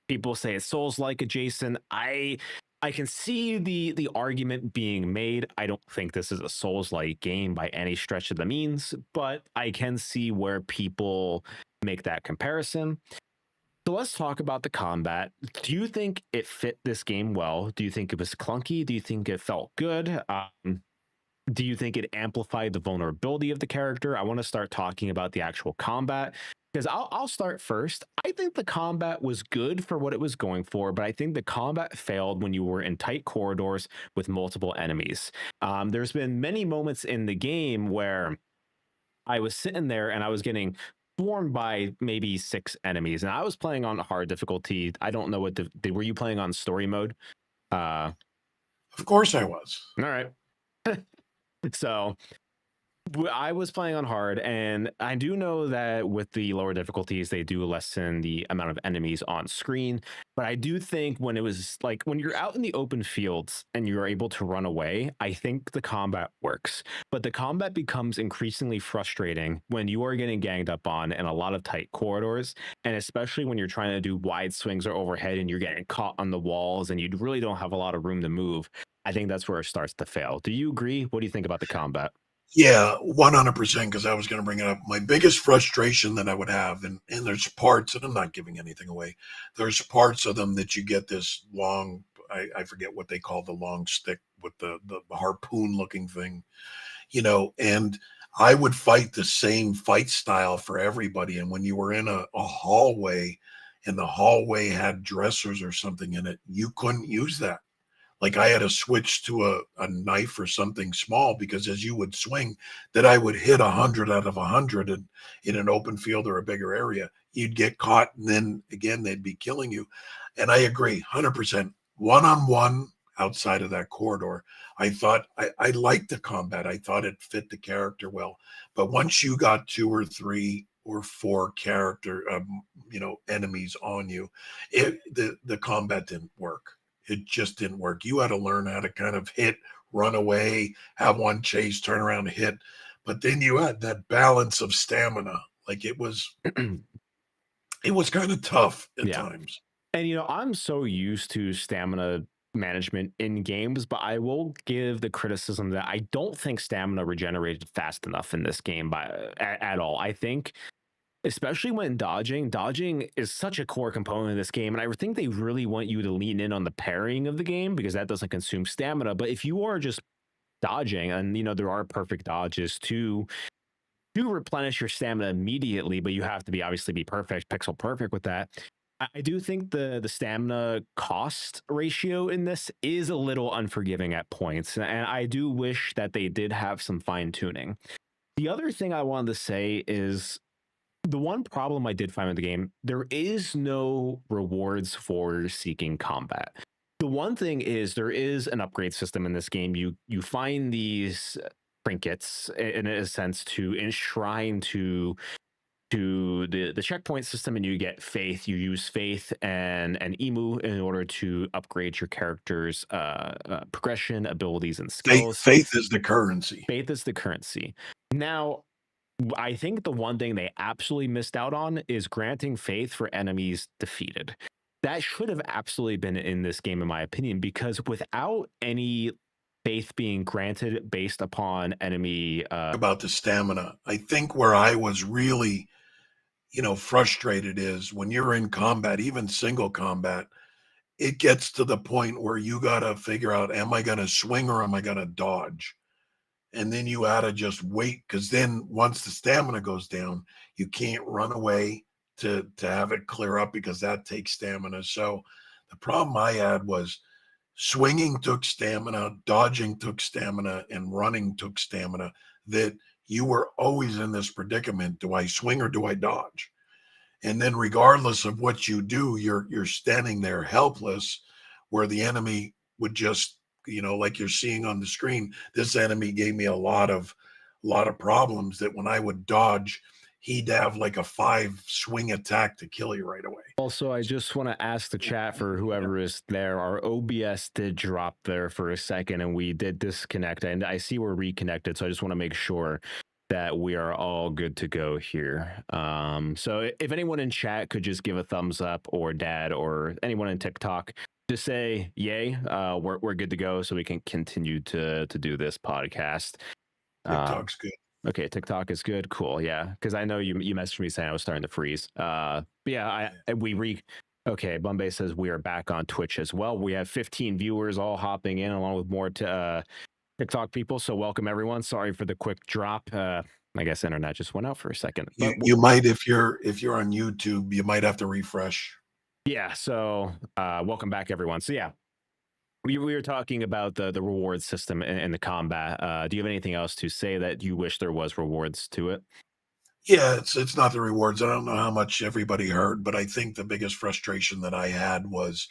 People say it's Souls-like adjacent. I can see the argument being made. I don't think this is a Souls-like game by any stretch of the means, but I can see where people make that comparison. So let's talk about the combat. Do you think it fit this game well? Do you think it was clunky? Do you think it felt good? Do you think it amplified the vulnerability of the character? I want to start talking about the actual combat, because I'll start first. I think the combat was good for what it was going for, but I think the combat failed when you were in tight corridors with multiple enemies. There's been many moments in the game where I was sitting there and I was getting swarmed by maybe 6 enemies, and I was playing on hard difficulty. I don't know what were you playing on story mode? Of course I was. All right. So I was playing on hard, and I do know that with the lower difficulties, they do lessen the amount of enemies on screen. But I do think when it was like when you're out in the open fields and you're able to run away, I think the combat works. But the combat becomes increasingly frustrating when you are getting ganged up on in a lot of tight corridors, and especially when you're trying to do wide swings or overhead and you're getting caught on the walls and you really don't have a lot of room to move. I think that's where it starts to fail. Do you agree? What do you think about the combat? Yeah, 100%. Because I was going to bring it up. My biggest frustration that I would have, and there's parts, and I'm not giving anything away. There's parts of them that you get this long. I forget what they call the long stick with the harpoon looking thing, and I would fight the same fight style for everybody. And when you were in a hallway, and the hallway had dressers or something in it, you couldn't use that. Like I had to switch to a knife or something small, because as you would swing, that I would hit 100 out of 100 in an open field or a bigger area. You'd get caught, and then again, they'd be killing you. And I agree 100%. One on one outside of that corridor, I thought I liked the combat. I thought it fit the character well. But once you got two or three or four enemies on you, the combat didn't work. It just didn't work. You had to learn how to kind of hit, run away, have one chase, turn around, hit. But then you had that balance of stamina. Like it was kind of tough at Yeah. times. And I'm so used to stamina management in games, but I will give the criticism that I don't think stamina regenerated fast enough in this game at all. I think especially when dodging is such a core component of this game, and I think they really want you to lean in on the parrying of the game because that doesn't consume stamina. But if you are just dodging, and there are perfect dodges to replenish your stamina immediately, but you have to obviously be perfect, pixel perfect with that. I do think the stamina cost ratio in this is a little unforgiving at points, and I do wish that they did have some fine tuning. The other thing I wanted to say is the one problem I did find with the game, there is no rewards for seeking combat. The one thing is there is an upgrade system in this game. You find these trinkets in a sense to enshrine to the checkpoint system, and you get faith. You use faith and emu in order to upgrade your character's progression, abilities, and skills. Faith is the currency. Faith is the currency. Now, I think the one thing they absolutely missed out on is granting faith for enemies defeated. That should have absolutely been in this game, in my opinion, because without any faith being granted based upon enemy About the stamina, I think where I was really, frustrated is when you're in combat, even single combat, it gets to the point where you got to figure out, am I going to swing or am I going to dodge? And then you ought to just wait, because then once the stamina goes down, you can't run away to have it clear up, because that takes stamina. So the problem I had was swinging took stamina, dodging took stamina, and running took stamina. That you were always in this predicament: do I swing or do I dodge? And then regardless of what you do, you're standing there helpless, where the enemy would just, like you're seeing on the screen, this enemy gave me a lot of problems, that when I would dodge, he'd have like a 5 swing attack to kill you right away. Also, I just want to ask the chat for whoever is there. Our OBS did drop there for a second and we did disconnect, and I see we're reconnected. So I just want to make sure that we are all good to go here. So if anyone in chat could just give a thumbs up, or dad, or anyone in TikTok, just say yay. We're good to go, so we can continue to do this podcast. TikTok's good. Okay, TikTok is good. Cool. Yeah, because I know you messaged me saying I was starting to freeze. But yeah, Okay, Bombay says we are back on Twitch as well. We have 15 viewers all hopping in, along with more TikTok people. So welcome everyone. Sorry for the quick drop. I guess internet just went out for a second. But You might, if you're on YouTube, you might have to refresh. yeah. So welcome back everyone. So yeah, we were talking about the reward system and the combat. Do you have anything else to say that you wish there was rewards to it? Yeah, it's not the rewards. I don't know how much everybody heard, but I think the biggest frustration that I had was,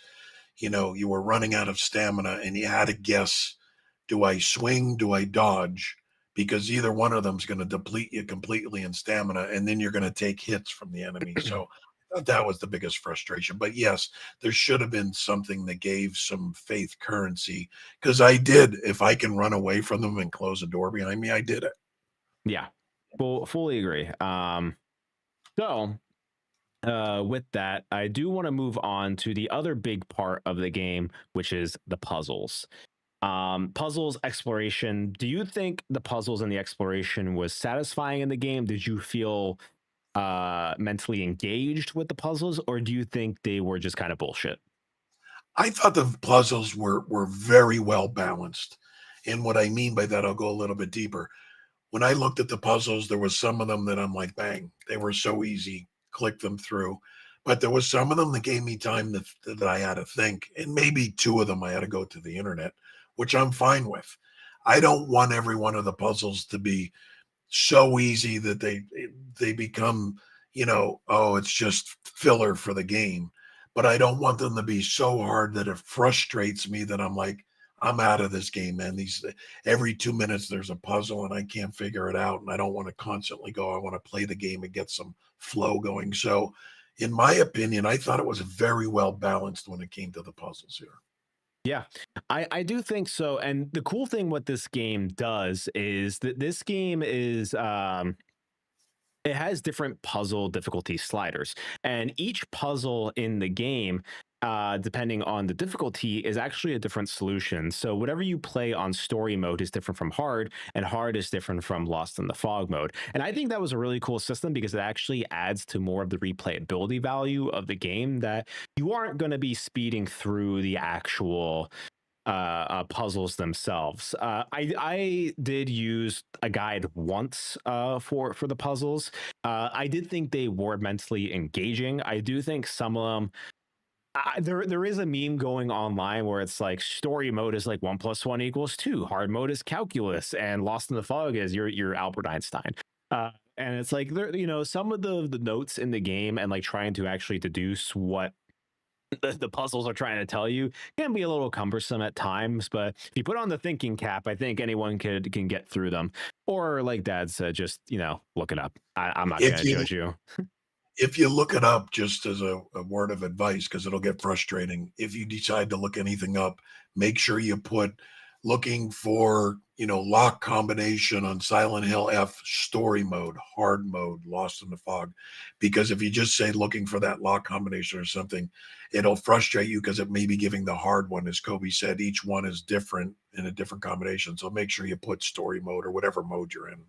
you were running out of stamina and you had to guess, do I swing? Do I dodge? because either one of them is going to deplete you completely in stamina, and then you're going to take hits from the enemy. So I thought that was the biggest frustration. But yes, there should have been something that gave some faith currency, because I did. If I can run away from them and close a door behind me, I did it. Yeah, fully agree. So with that, I do want to move on to the other big part of the game, which is the puzzles. Puzzles exploration. Do you think the puzzles and the exploration was satisfying in the game? Did you feel mentally engaged with the puzzles, or do you think they were just kind of bullshit? I thought the puzzles were very well balanced. And what I mean by that, I'll go a little bit deeper. When I looked at the puzzles, there was some of them that I'm like, bang, they were so easy, click them through. But there was some of them that gave me time that I had to think. And maybe two of them I had to go to the internet, which I'm fine with. I don't want every one of the puzzles to be so easy that they become, oh, it's just filler for the game. But I don't want them to be so hard that it frustrates me that I'm like, I'm out of this game, man. These every 2 minutes there's a puzzle and I can't figure it out, and I don't want to constantly go. I want to play the game and get some flow going. So, in my opinion, I thought it was very well balanced when it came to the puzzles here. Yeah, I do think so. And the cool thing what this game does is that this game is it has different puzzle difficulty sliders, and each puzzle in the game, depending on the difficulty, is actually a different solution. So whatever you play on story mode is different from hard, and hard is different from Lost in the Fog mode. And I think that was a really cool system because it actually adds to more of the replayability value of the game, that you aren't going to be speeding through the actual puzzles themselves. I did use a guide once for the puzzles. I did think they were mentally engaging. I do think some of them. There is a meme going online where it's like story mode is like 1 + 1 = 2, hard mode is calculus, and Lost in the Fog is your Albert Einstein. And it's like there, some of the notes in the game and like trying to actually deduce what the puzzles are trying to tell you can be a little cumbersome at times, but if you put on the thinking cap, I think anyone can get through them. Or like Dad said, just look it up. I'm not going If to you judge you. if you look it up, just as a word of advice, because it'll get frustrating. If you decide to look anything up, make sure you put looking for, lock combination on Silent Hill F story mode, hard mode, Lost in the Fog. Because if you just say looking for that lock combination or something, it'll frustrate you because it may be giving the hard one. As Kobe said, each one is different in a different combination. So make sure you put story mode or whatever mode you're in.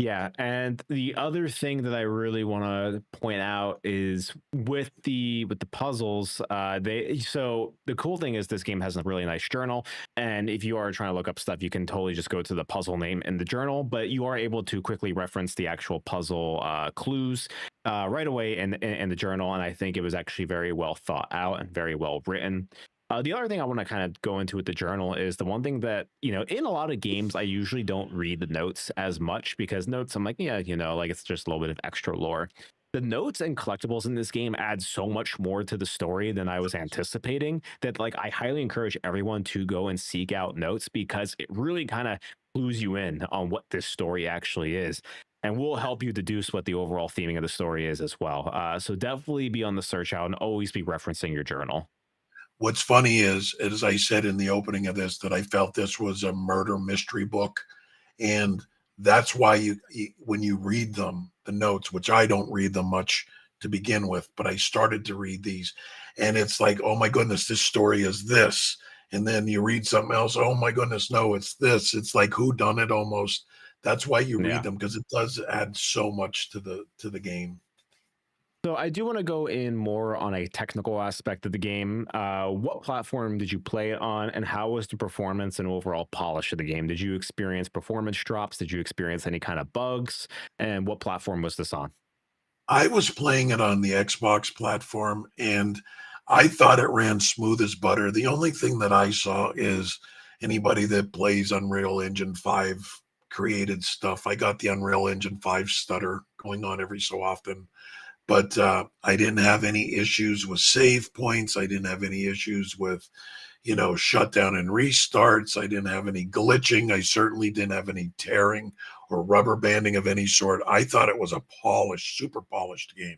Yeah, and the other thing that I really want to point out is with the puzzles, so the cool thing is this game has a really nice journal, and if you are trying to look up stuff, you can totally just go to the puzzle name in the journal, but you are able to quickly reference the actual puzzle clues right away in the journal, and I think it was actually very well thought out and very well written. The other thing I want to kind of go into with the journal is the one thing that, in a lot of games, I usually don't read the notes as much because notes, I'm like, yeah, like it's just a little bit of extra lore. The notes and collectibles in this game add so much more to the story than I was anticipating that, like, I highly encourage everyone to go and seek out notes because it really kind of clues you in on what this story actually is and will help you deduce what the overall theming of the story is as well. So definitely be on the search out and always be referencing your journal. What's funny is, as I said in the opening of this, that I felt this was a murder mystery book. And that's why when you read them, the notes, which I don't read them much to begin with, but I started to read these, and it's like, oh my goodness, this story is this. And then you read something else, oh my goodness, no, it's this. It's like who done it almost. That's why you read Yeah. them, because it does add so much to the game. So I do want to go in more on a technical aspect of the game. What platform did you play it on, and how was the performance and overall polish of the game? Did you experience performance drops? Did you experience any kind of bugs? And what platform was this on? I was playing it on the Xbox platform, and I thought it ran smooth as butter. The only thing that I saw is anybody that plays Unreal Engine 5 created stuff. I got the Unreal Engine 5 stutter going on every so often, but I didn't have any issues with save points. I didn't have any issues with, shutdown and restarts. I didn't have any glitching. I certainly didn't have any tearing or rubber banding of any sort. I thought it was a polished, super polished game.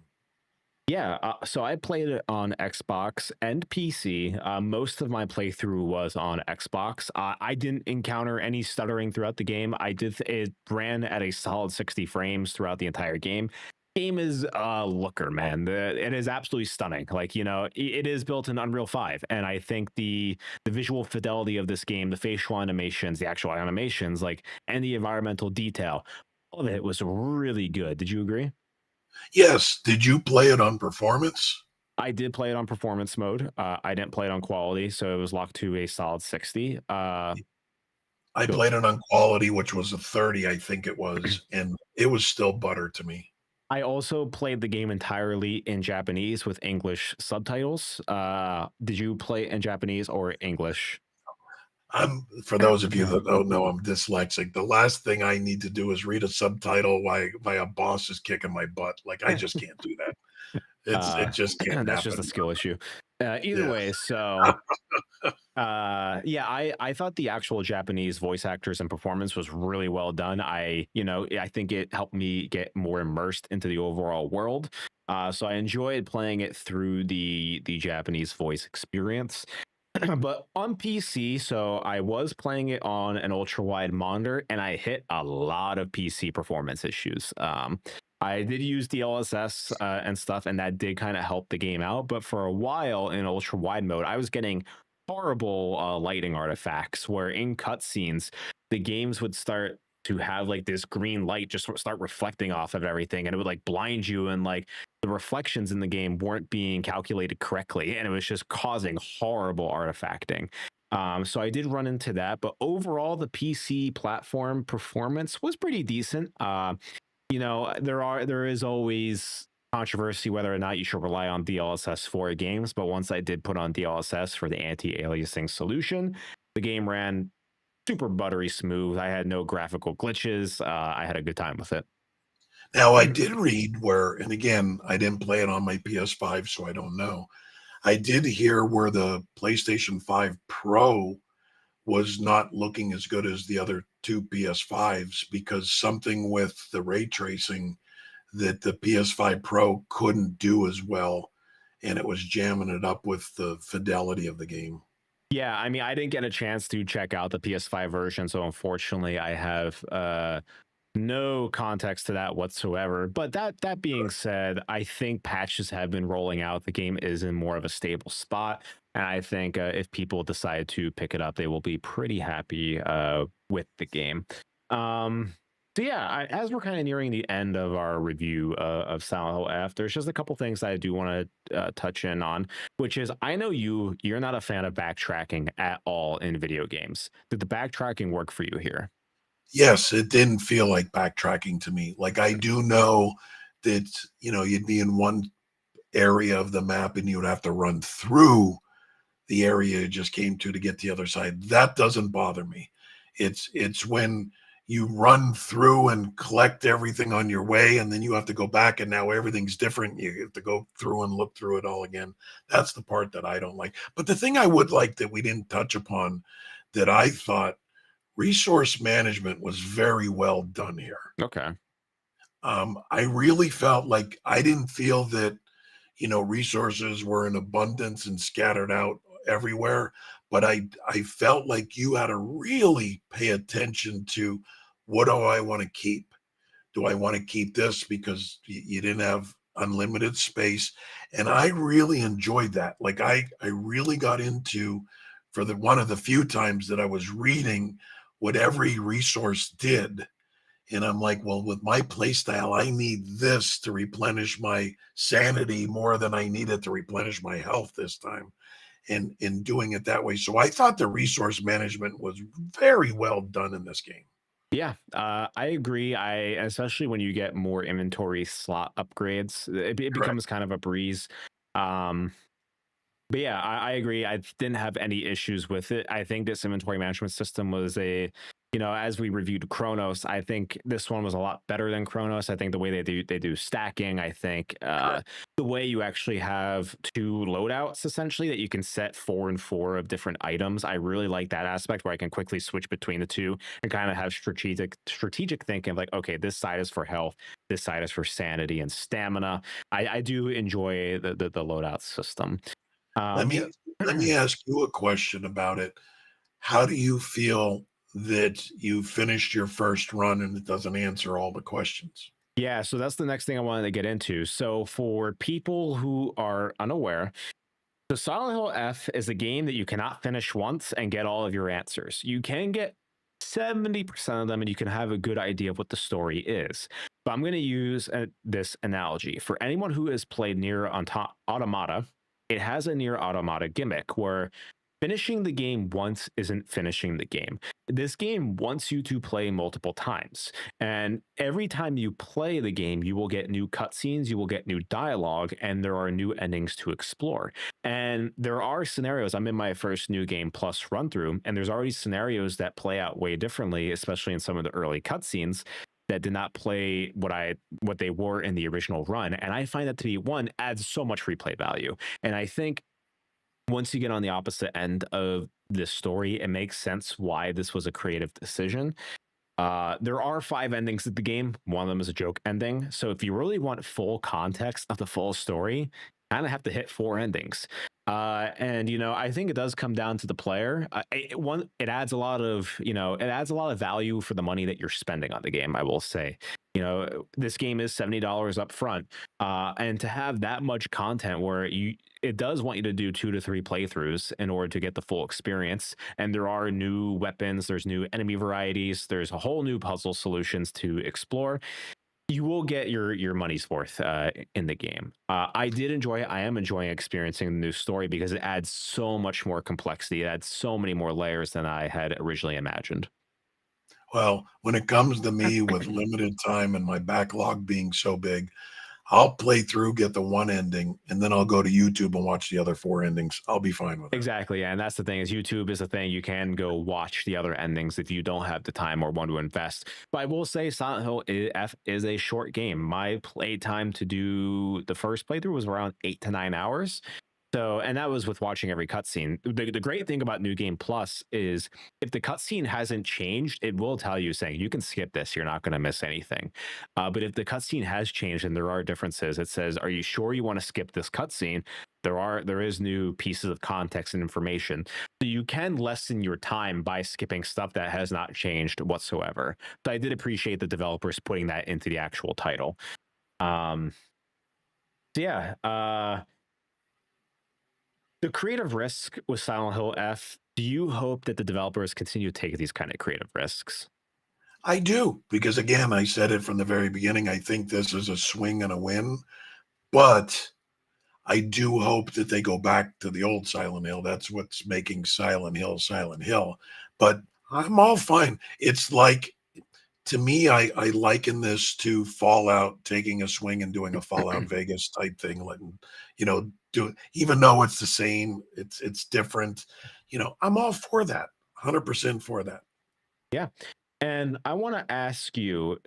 Yeah, so I played it on Xbox and PC. Most of my playthrough was on Xbox. I didn't encounter any stuttering throughout the game. It ran at a solid 60 frames throughout the entire game. Game is a looker, man. It is absolutely stunning. Like, it is built in Unreal 5, and I think the visual fidelity of this game, the facial animations, the actual animations, like, and the environmental detail, all of it was really good. Did you agree? Yes. Did you play it on performance? I did play it on performance mode. I didn't play it on quality, so it was locked to a solid 60. I Go. played it on quality, which was a 30, I think it was, and it was still butter to me. I also played the game entirely in Japanese with English subtitles. Did you play in Japanese or English? For those of you that don't know, I'm dyslexic. The last thing I need to do is read a subtitle while a boss is kicking my butt. Like, I just can't do that. It just can't That's just happen. a skill issue. Either Yeah. way, so yeah, I thought the actual Japanese voice actors and performance was really well done. I think it helped me get more immersed into the overall world. So I enjoyed playing it through the Japanese voice experience. But on PC, so I was playing it on an ultra wide monitor, and I hit a lot of PC performance issues. I did use DLSS and stuff, and that did kind of help the game out. But for a while in ultra wide mode, I was getting horrible lighting artifacts where in cutscenes, the games would start to have like this green light just start reflecting off of everything, and it would like blind you, and like the reflections in the game weren't being calculated correctly, and it was just causing horrible artifacting. So I did run into that, but overall, the PC platform performance was pretty decent. There is always controversy whether or not you should rely on DLSS for games, but once I did put on DLSS for the anti-aliasing solution, the game ran super buttery smooth. I had no graphical glitches. I had a good time with it. Now, I did read where, and again, I didn't play it on my PS5, so I don't know. I did hear where the PlayStation 5 Pro was not looking as good as the other two PS5s because something with the ray tracing that the PS5 Pro couldn't do as well, and it was jamming it up with the fidelity of the game. Yeah, I mean, I didn't get a chance to check out the PS5 version, so unfortunately, I have no context to that whatsoever. But that being said, I think patches have been rolling out. The game is in more of a stable spot, and I think if people decide to pick it up, they will be pretty happy with the game. So yeah, as we're kind of nearing the end of our review of Silent Hill F, there's just a couple things I do want to touch in on, which is I know you're not a fan of backtracking at all in video games. Did the backtracking work for you here? Yes, it didn't feel like backtracking to me. Like, I do know that, you'd be in one area of the map and you would have to run through the area you just came to get the other side. That doesn't bother me. It's when you run through and collect everything on your way, and then you have to go back, and now everything's different. You have to go through and look through it all again. That's the part that I don't like. But the thing I would like that we didn't touch upon, that I thought resource management was very well done here. Okay. I really felt like I didn't feel that resources were in abundance and scattered out everywhere, but I felt like you had to really pay attention to, what do I want to keep? Do I want to keep this because you didn't have unlimited space? And I really enjoyed that. Like, I really got into, for the one of the few times that I was reading what every resource did. And I'm like, well, with my play style, I need this to replenish my sanity more than I need it to replenish my health this time. And in doing it that way. So I thought the resource management was very well done in this game. Yeah, I agree. Especially when you get more inventory slot upgrades, it Correct. becomes kind of a breeze. Um, but yeah, I agree. I didn't have any issues with it. I think this inventory management system was as we reviewed Chronos, I think this one was a lot better than Chronos. I think the way they do stacking, I think Correct. the way you actually have two loadouts essentially that you can set 4 and 4 of different items. I really like that aspect where I can quickly switch between the two and kind of have strategic thinking of like, okay, this side is for health, this side is for sanity and stamina. I do enjoy the loadout system. Let Yeah. me let me ask you a question about it. How do you feel that you finished your first run and it doesn't answer all the questions? Yeah, so that's the next thing I wanted to get into. So, for people who are unaware, the Silent Hill F is a game that you cannot finish once and get all of your answers. You can get 70% of them and you can have a good idea of what the story is. But I'm going to use this analogy. For anyone who has played Nier Automata, it has a Nier Automata gimmick where finishing the game once isn't finishing the game. This game wants you to play multiple times. And every time you play the game, you will get new cutscenes, you will get new dialogue, and there are new endings to explore. And there are scenarios. I'm in my first New Game Plus run through, and there's already scenarios that play out way differently, especially in some of the early cutscenes that did not play what they were in the original run. And I find that to be one adds so much replay value. And I think once you get on the opposite end of this story, it makes sense why this was a creative decision. There are 5 endings to the game. One of them is a joke ending. So if you really want full context of the full story, kind of have to hit 4 endings. And I think it does come down to the player. It adds a lot of value for the money that you're spending on the game. I will say, this game is $70 up front, and to have that much content where it does want you to do 2 to 3 playthroughs in order to get the full experience. And there are new weapons, there's new enemy varieties, there's a whole new puzzle solutions to explore. You will get your money's worth in the game. I am enjoying experiencing the new story because it adds so much more complexity. It adds so many more layers than I had originally imagined. Well, when it comes to me with limited time and my backlog being so big, I'll play through, get the one ending, and then I'll go to YouTube and watch the other 4 endings. I'll be fine with it. Exactly, yeah, and that's the thing is YouTube is the thing. You can go watch the other endings if you don't have the time or want to invest. But I will say Silent Hill F is a short game. My play time to do the first playthrough was around 8 to 9 hours. So, and that was with watching every cutscene. The great thing about New Game Plus is if the cutscene hasn't changed, it will tell you saying you can skip this. You're not going to miss anything. But if the cutscene has changed and there are differences, it says, "Are you sure you want to skip this cutscene?" There is new pieces of context and information, so you can lessen your time by skipping stuff that has not changed whatsoever. So I did appreciate the developers putting that into the actual title. Um, so yeah. The creative risk with Silent Hill F, do you hope that the developers continue to take these kind of creative risks? I do, because again, I said it from the very beginning. I think this is a swing and a win, but I do hope that they go back to the old Silent Hill. That's what's making Silent Hill Silent Hill. But I'm all fine. It's like, to me, I liken this to Fallout taking a swing and doing a Fallout Vegas type thing, letting, do, even though it's the same, it's different. I'm all for that. 100% for that. Yeah. And I want to ask you,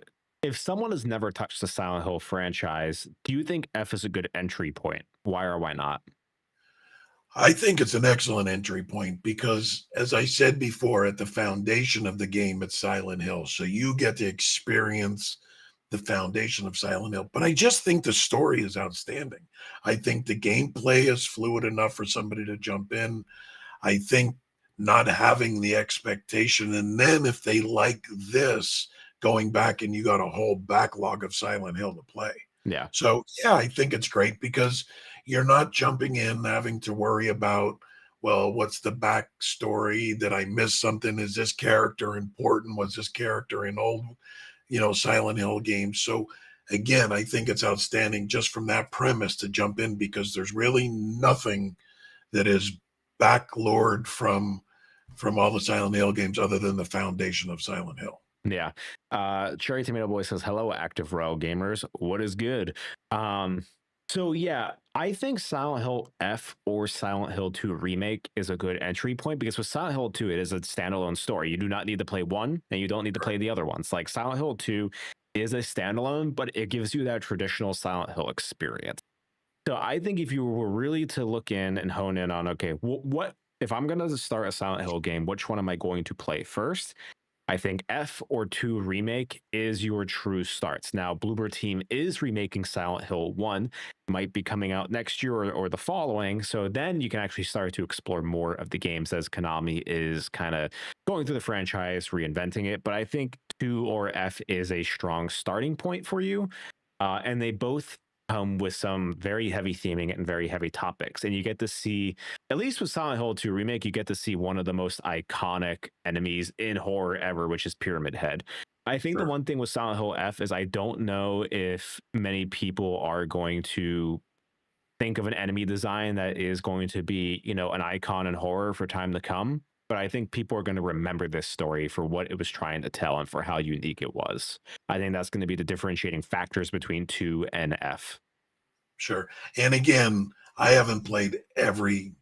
if someone has never touched the Silent Hill franchise, do you think F is a good entry point? Why or why not? I think it's an excellent entry point because, as I said before, at the foundation of the game, it's Silent Hill. So you get to experience the foundation of Silent Hill. But I just think the story is outstanding. I think the gameplay is fluid enough for somebody to jump in. I think not having the expectation, and then if they like this, going back and you got a whole backlog of Silent Hill to play. Yeah. So, yeah, I think it's great because you're not jumping in having to worry about, well, what's the backstory? Did I miss something? Is this character important? Was this character in old, Silent Hill games? So, again, I think it's outstanding just from that premise to jump in because there's really nothing that is backlured from all the Silent Hill games other than the foundation of Silent Hill. Yeah. Cherry Tomato Boy says, "Hello, Active Row gamers. What is good?" Um, So yeah, I think Silent Hill F or Silent Hill 2 Remake is a good entry point because with Silent Hill 2, it is a standalone story. You do not need to play one and you don't need to play the other ones. Like Silent Hill 2 is a standalone, but it gives you that traditional Silent Hill experience. So I think if you were really to look in and hone in on, okay, what if I'm going to start a Silent Hill game, which one am I going to play first? I think F or 2 Remake is your true starts. Now, Bloober Team is remaking Silent Hill 1, might be coming out next year or the following. So then you can actually start to explore more of the games as Konami is kind of going through the franchise, reinventing it. But I think 2 or F is a strong starting point for you. And they both come with some very heavy theming and very heavy topics. And you get to see, at least with Silent Hill 2 Remake, you get to see one of the most iconic enemies in horror ever, which is Pyramid Head. I think the Sure. one thing with Silent Hill F is I don't know if many people are going to think of an enemy design that is going to be, an icon in horror for time to come. But I think people are going to remember this story for what it was trying to tell and for how unique it was. I think that's going to be the differentiating factors between 2 and F. Sure. And again, I haven't played every,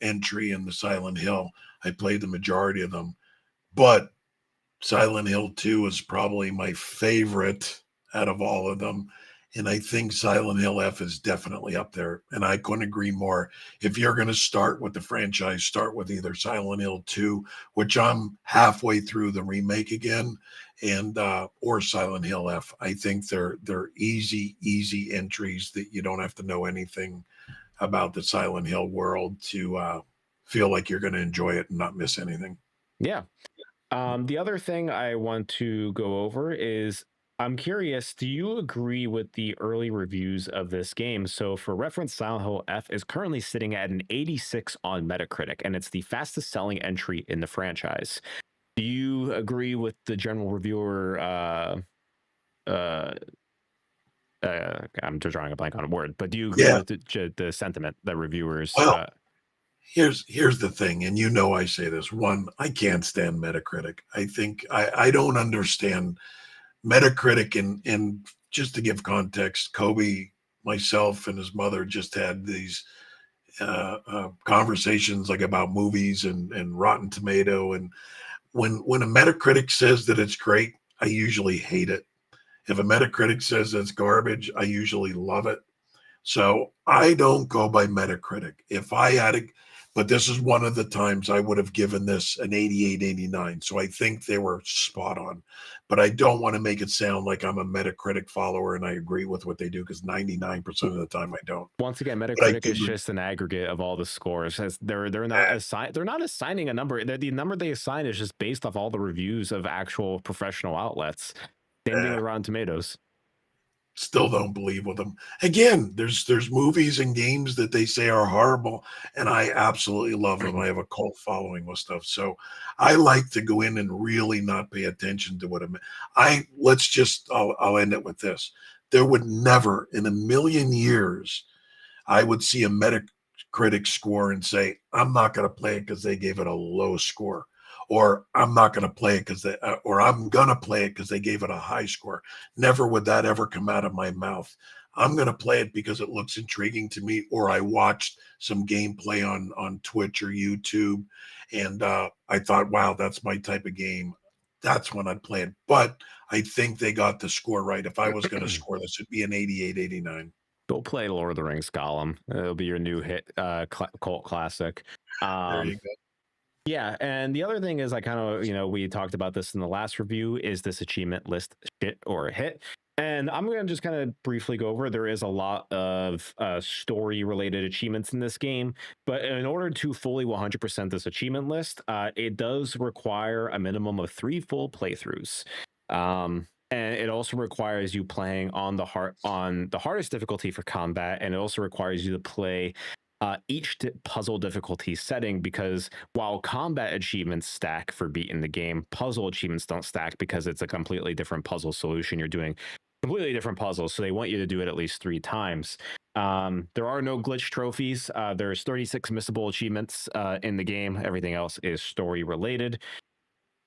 entry in the Silent Hill. I played the majority of them, but Silent Hill 2 is probably my favorite out of all of them. And I think Silent Hill F is definitely up there. And I couldn't agree more. If you're going to start with the franchise, start with either Silent Hill 2, which I'm halfway through the remake again, and or Silent Hill F. I think they're easy entries that you don't have to know anything about the Silent Hill world to feel like you're going to enjoy it and not miss anything. Yeah. The other thing I want to go over is I'm curious, do you agree with the early reviews of this game? So, for reference, Silent Hill F is currently sitting at an 86 on Metacritic, and it's the fastest selling entry in the franchise. Do you agree with the general reviewer? Uh, I'm just drawing a blank on a word, but do you agree Yeah. with the sentiment that reviewers? Well, here's the thing, and I say this. One, I can't stand Metacritic. I think I don't understand Metacritic, and just to give context, Kobe, myself, and his mother just had these conversations like about movies and Rotten Tomato. And when a Metacritic says that it's great, I usually hate it. If a Metacritic says it's garbage, I usually love it. So I don't go by Metacritic. If I had a, but this is one of the times I would have given this an 88, 89. So I think they were spot on. But I don't want to make it sound like I'm a Metacritic follower and I agree with what they do, because 99% of the time I don't. Once again, But I Metacritic is do. just an aggregate of all the scores. As eh, they're not assigning a number. The number they assign is just based off all the reviews of actual professional outlets. Same thing eh, with Rotten Tomatoes. Still don't believe with them. Again, there's movies and games that they say are horrible, and I absolutely love them. I have a cult following with stuff, so I like to go in and really not pay attention to what I let's just I'll end it with this. There would never in a million years I would see a Metacritic score and say, I'm not going to play it because they gave it a low score. Or I'm not going to play it because or I'm going to play it because they gave it a high score. Never would that ever come out of my mouth. I'm going to play it because it looks intriguing to me, or I watched some gameplay on Twitch or YouTube, and I thought, wow, that's my type of game. That's when I'd play it. But I think they got the score right. If I was going to score this, it'd be an 88, 89. Go play Lord of the Rings Gollum. It'll be your new hit cult classic. There Um, you go. Yeah, and the other thing is, I kind of, we talked about this in the last review. Is this achievement list shit or a hit? And I'm going to just kind of briefly go over. There is a lot of story-related achievements in this game, but in order to fully 100% this achievement list, it does require a minimum of 3 full playthroughs. And it also requires you playing on the hardest difficulty for combat, and it also requires you to play each puzzle difficulty setting, because while combat achievements stack for beating the game, puzzle achievements don't stack because it's a completely different puzzle solution. You're doing completely different puzzles, so they want you to do it at least 3 times. There are no glitch trophies. There's 36 missable achievements in the game. Everything else is story related.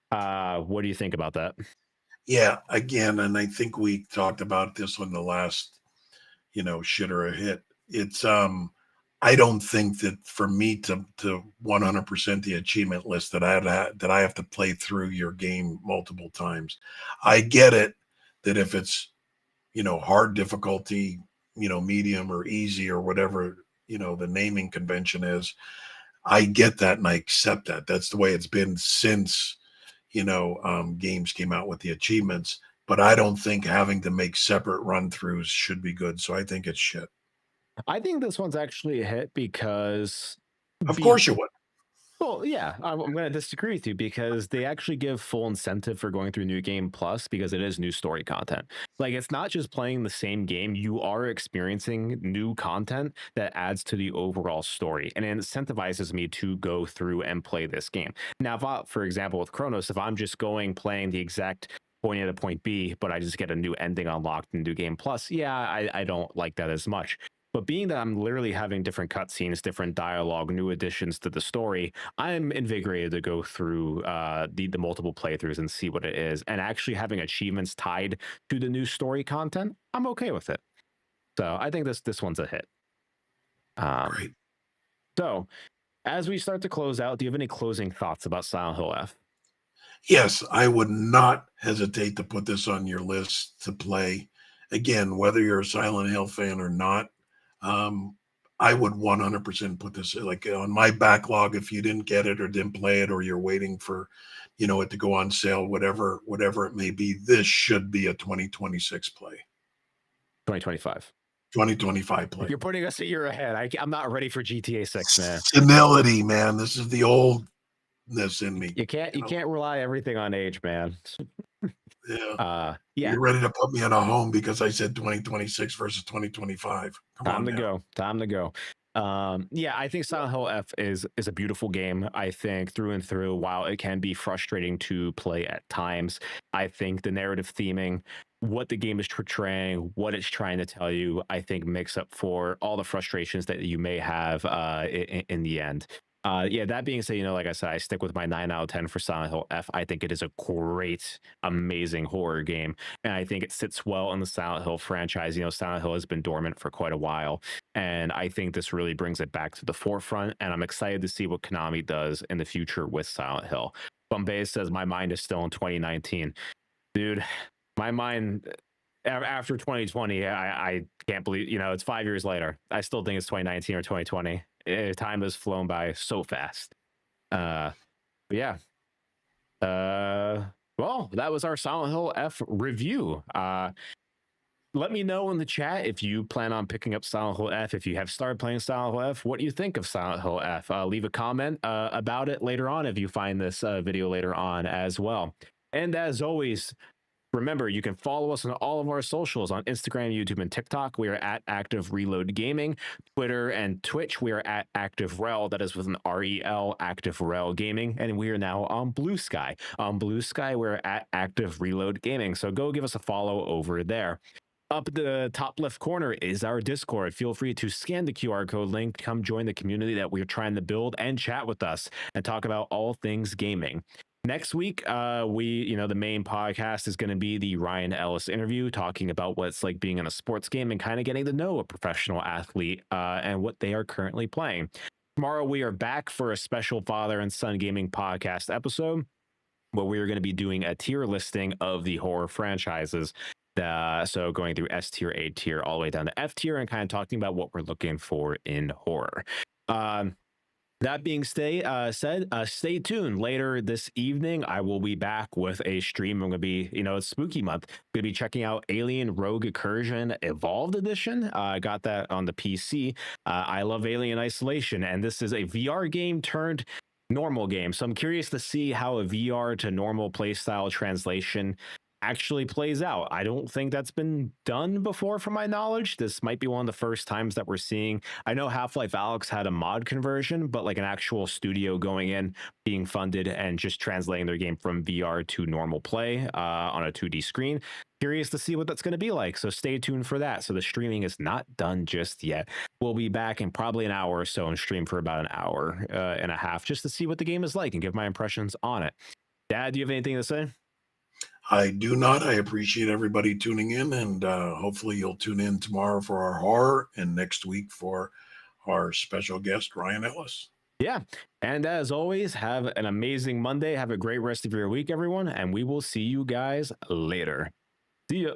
What do you think about that? Yeah, again, and I think we talked about this on the last shit or a hit. It's I don't think that for me to 100% the achievement list that I have to play through your game multiple times. I get it that if it's hard difficulty, medium or easy or whatever, the naming convention is, I get that and I accept that. That's the way it's been since, games came out with the achievements. But I don't think having to make separate run throughs should be good. So I think it's shit. I think this one's actually a hit because Of course you would. well, yeah, I'm going to disagree with you because they actually give full incentive for going through New Game Plus because it is new story content. Like, it's not just playing the same game, you are experiencing new content that adds to the overall story and it incentivizes me to go through and play this game. Now, for example, with Chronos, if I'm just playing the exact point A to point B, but I just get a new ending unlocked in New Game Plus, yeah, I don't like that as much. But being that I'm literally having different cutscenes, different dialogue, new additions to the story, I'm invigorated to go through the multiple playthroughs and see what it is. And actually having achievements tied to the new story content, I'm okay with it. So I think this one's a hit. Right. So as we start to close out, do you have any closing thoughts about Silent Hill F? Yes, I would not hesitate to put this on your list to play. Again, whether you're a Silent Hill fan or not, I would 100% put this like on my backlog. If you didn't get it or didn't play it, or you're waiting for, it to go on sale, whatever it may be, this should be a 2026 play. 2025. 2025 play. You're putting us a year ahead. I'm not ready for GTA 6, man. Senility, man. This is the oldness in me. You can't rely everything on age, man. Yeah. Yeah. You're ready to put me in a home because I said 2026 versus 2025. Time to go. Yeah, I think Silent Hill F is a beautiful game. I think through and through, while it can be frustrating to play at times, I think the narrative theming, what the game is portraying, what it's trying to tell you, I think makes up for all the frustrations that you may have in the end. Yeah, that being said, like I said, I stick with my 9 out of 10 for Silent Hill F. I think it is a great, amazing horror game. And I think it sits well in the Silent Hill franchise. Silent Hill has been dormant for quite a while. And I think this really brings it back to the forefront. And I'm excited to see what Konami does in the future with Silent Hill. Bombay says, my mind is still in 2019. Dude, my mind... After 2020, I can't believe, it's 5 years later. I still think it's 2019 or 2020. Time has flown by so fast. But yeah. Well, that was our Silent Hill F review. Let me know in the chat if you plan on picking up Silent Hill F. If you have started playing Silent Hill F, what do you think of Silent Hill F? Leave a comment about it later on if you find this video later on as well. And as always, remember, you can follow us on all of our socials on Instagram, YouTube, and TikTok. We are at Active Reload Gaming. Twitter and Twitch, we are at Active Rel. That is with an REL, Active Rel Gaming. And we are now on Blue Sky. On Blue Sky, we're at Active Reload Gaming. So go give us a follow over there. Up at the top left corner is our Discord. Feel free to scan the QR code link, come join the community that we're trying to build, and chat with us and talk about all things gaming. Next week, the main podcast is going to be the Ryan Ellis interview, talking about what it's like being in a sports game and kind of getting to know a professional athlete and what they are currently playing. Tomorrow, we are back for a special father and son gaming podcast episode where we are going to be doing a tier listing of the horror franchises. So going through S tier, A tier, all the way down to F tier and kind of talking about what we're looking for in horror. That being said, stay tuned. Later this evening, I will be back with a stream. I'm going to be, it's spooky month. I'm going to be checking out Alien Rogue Incursion Evolved Edition. I got that on the PC. I love Alien Isolation, and this is a VR game turned normal game. So I'm curious to see how a VR to normal playstyle translation actually plays out. I don't think that's been done before from my knowledge. This might be one of the first times that we're seeing. I know Half-Life Alyx had a mod conversion, but like an actual studio going in, being funded and just translating their game from VR to normal play on a 2D screen. Curious to see what that's going to be like. So stay tuned for that. So the streaming is not done just yet. We'll be back in probably an hour or so and stream for about an hour and a half just to see what the game is like and give my impressions on it. Dad, do you have anything to say? I do not. I appreciate everybody tuning in, and hopefully you'll tune in tomorrow for our horror and next week for our special guest, Ryan Ellis. Yeah. And as always, have an amazing Monday. Have a great rest of your week, everyone. And we will see you guys later. See ya.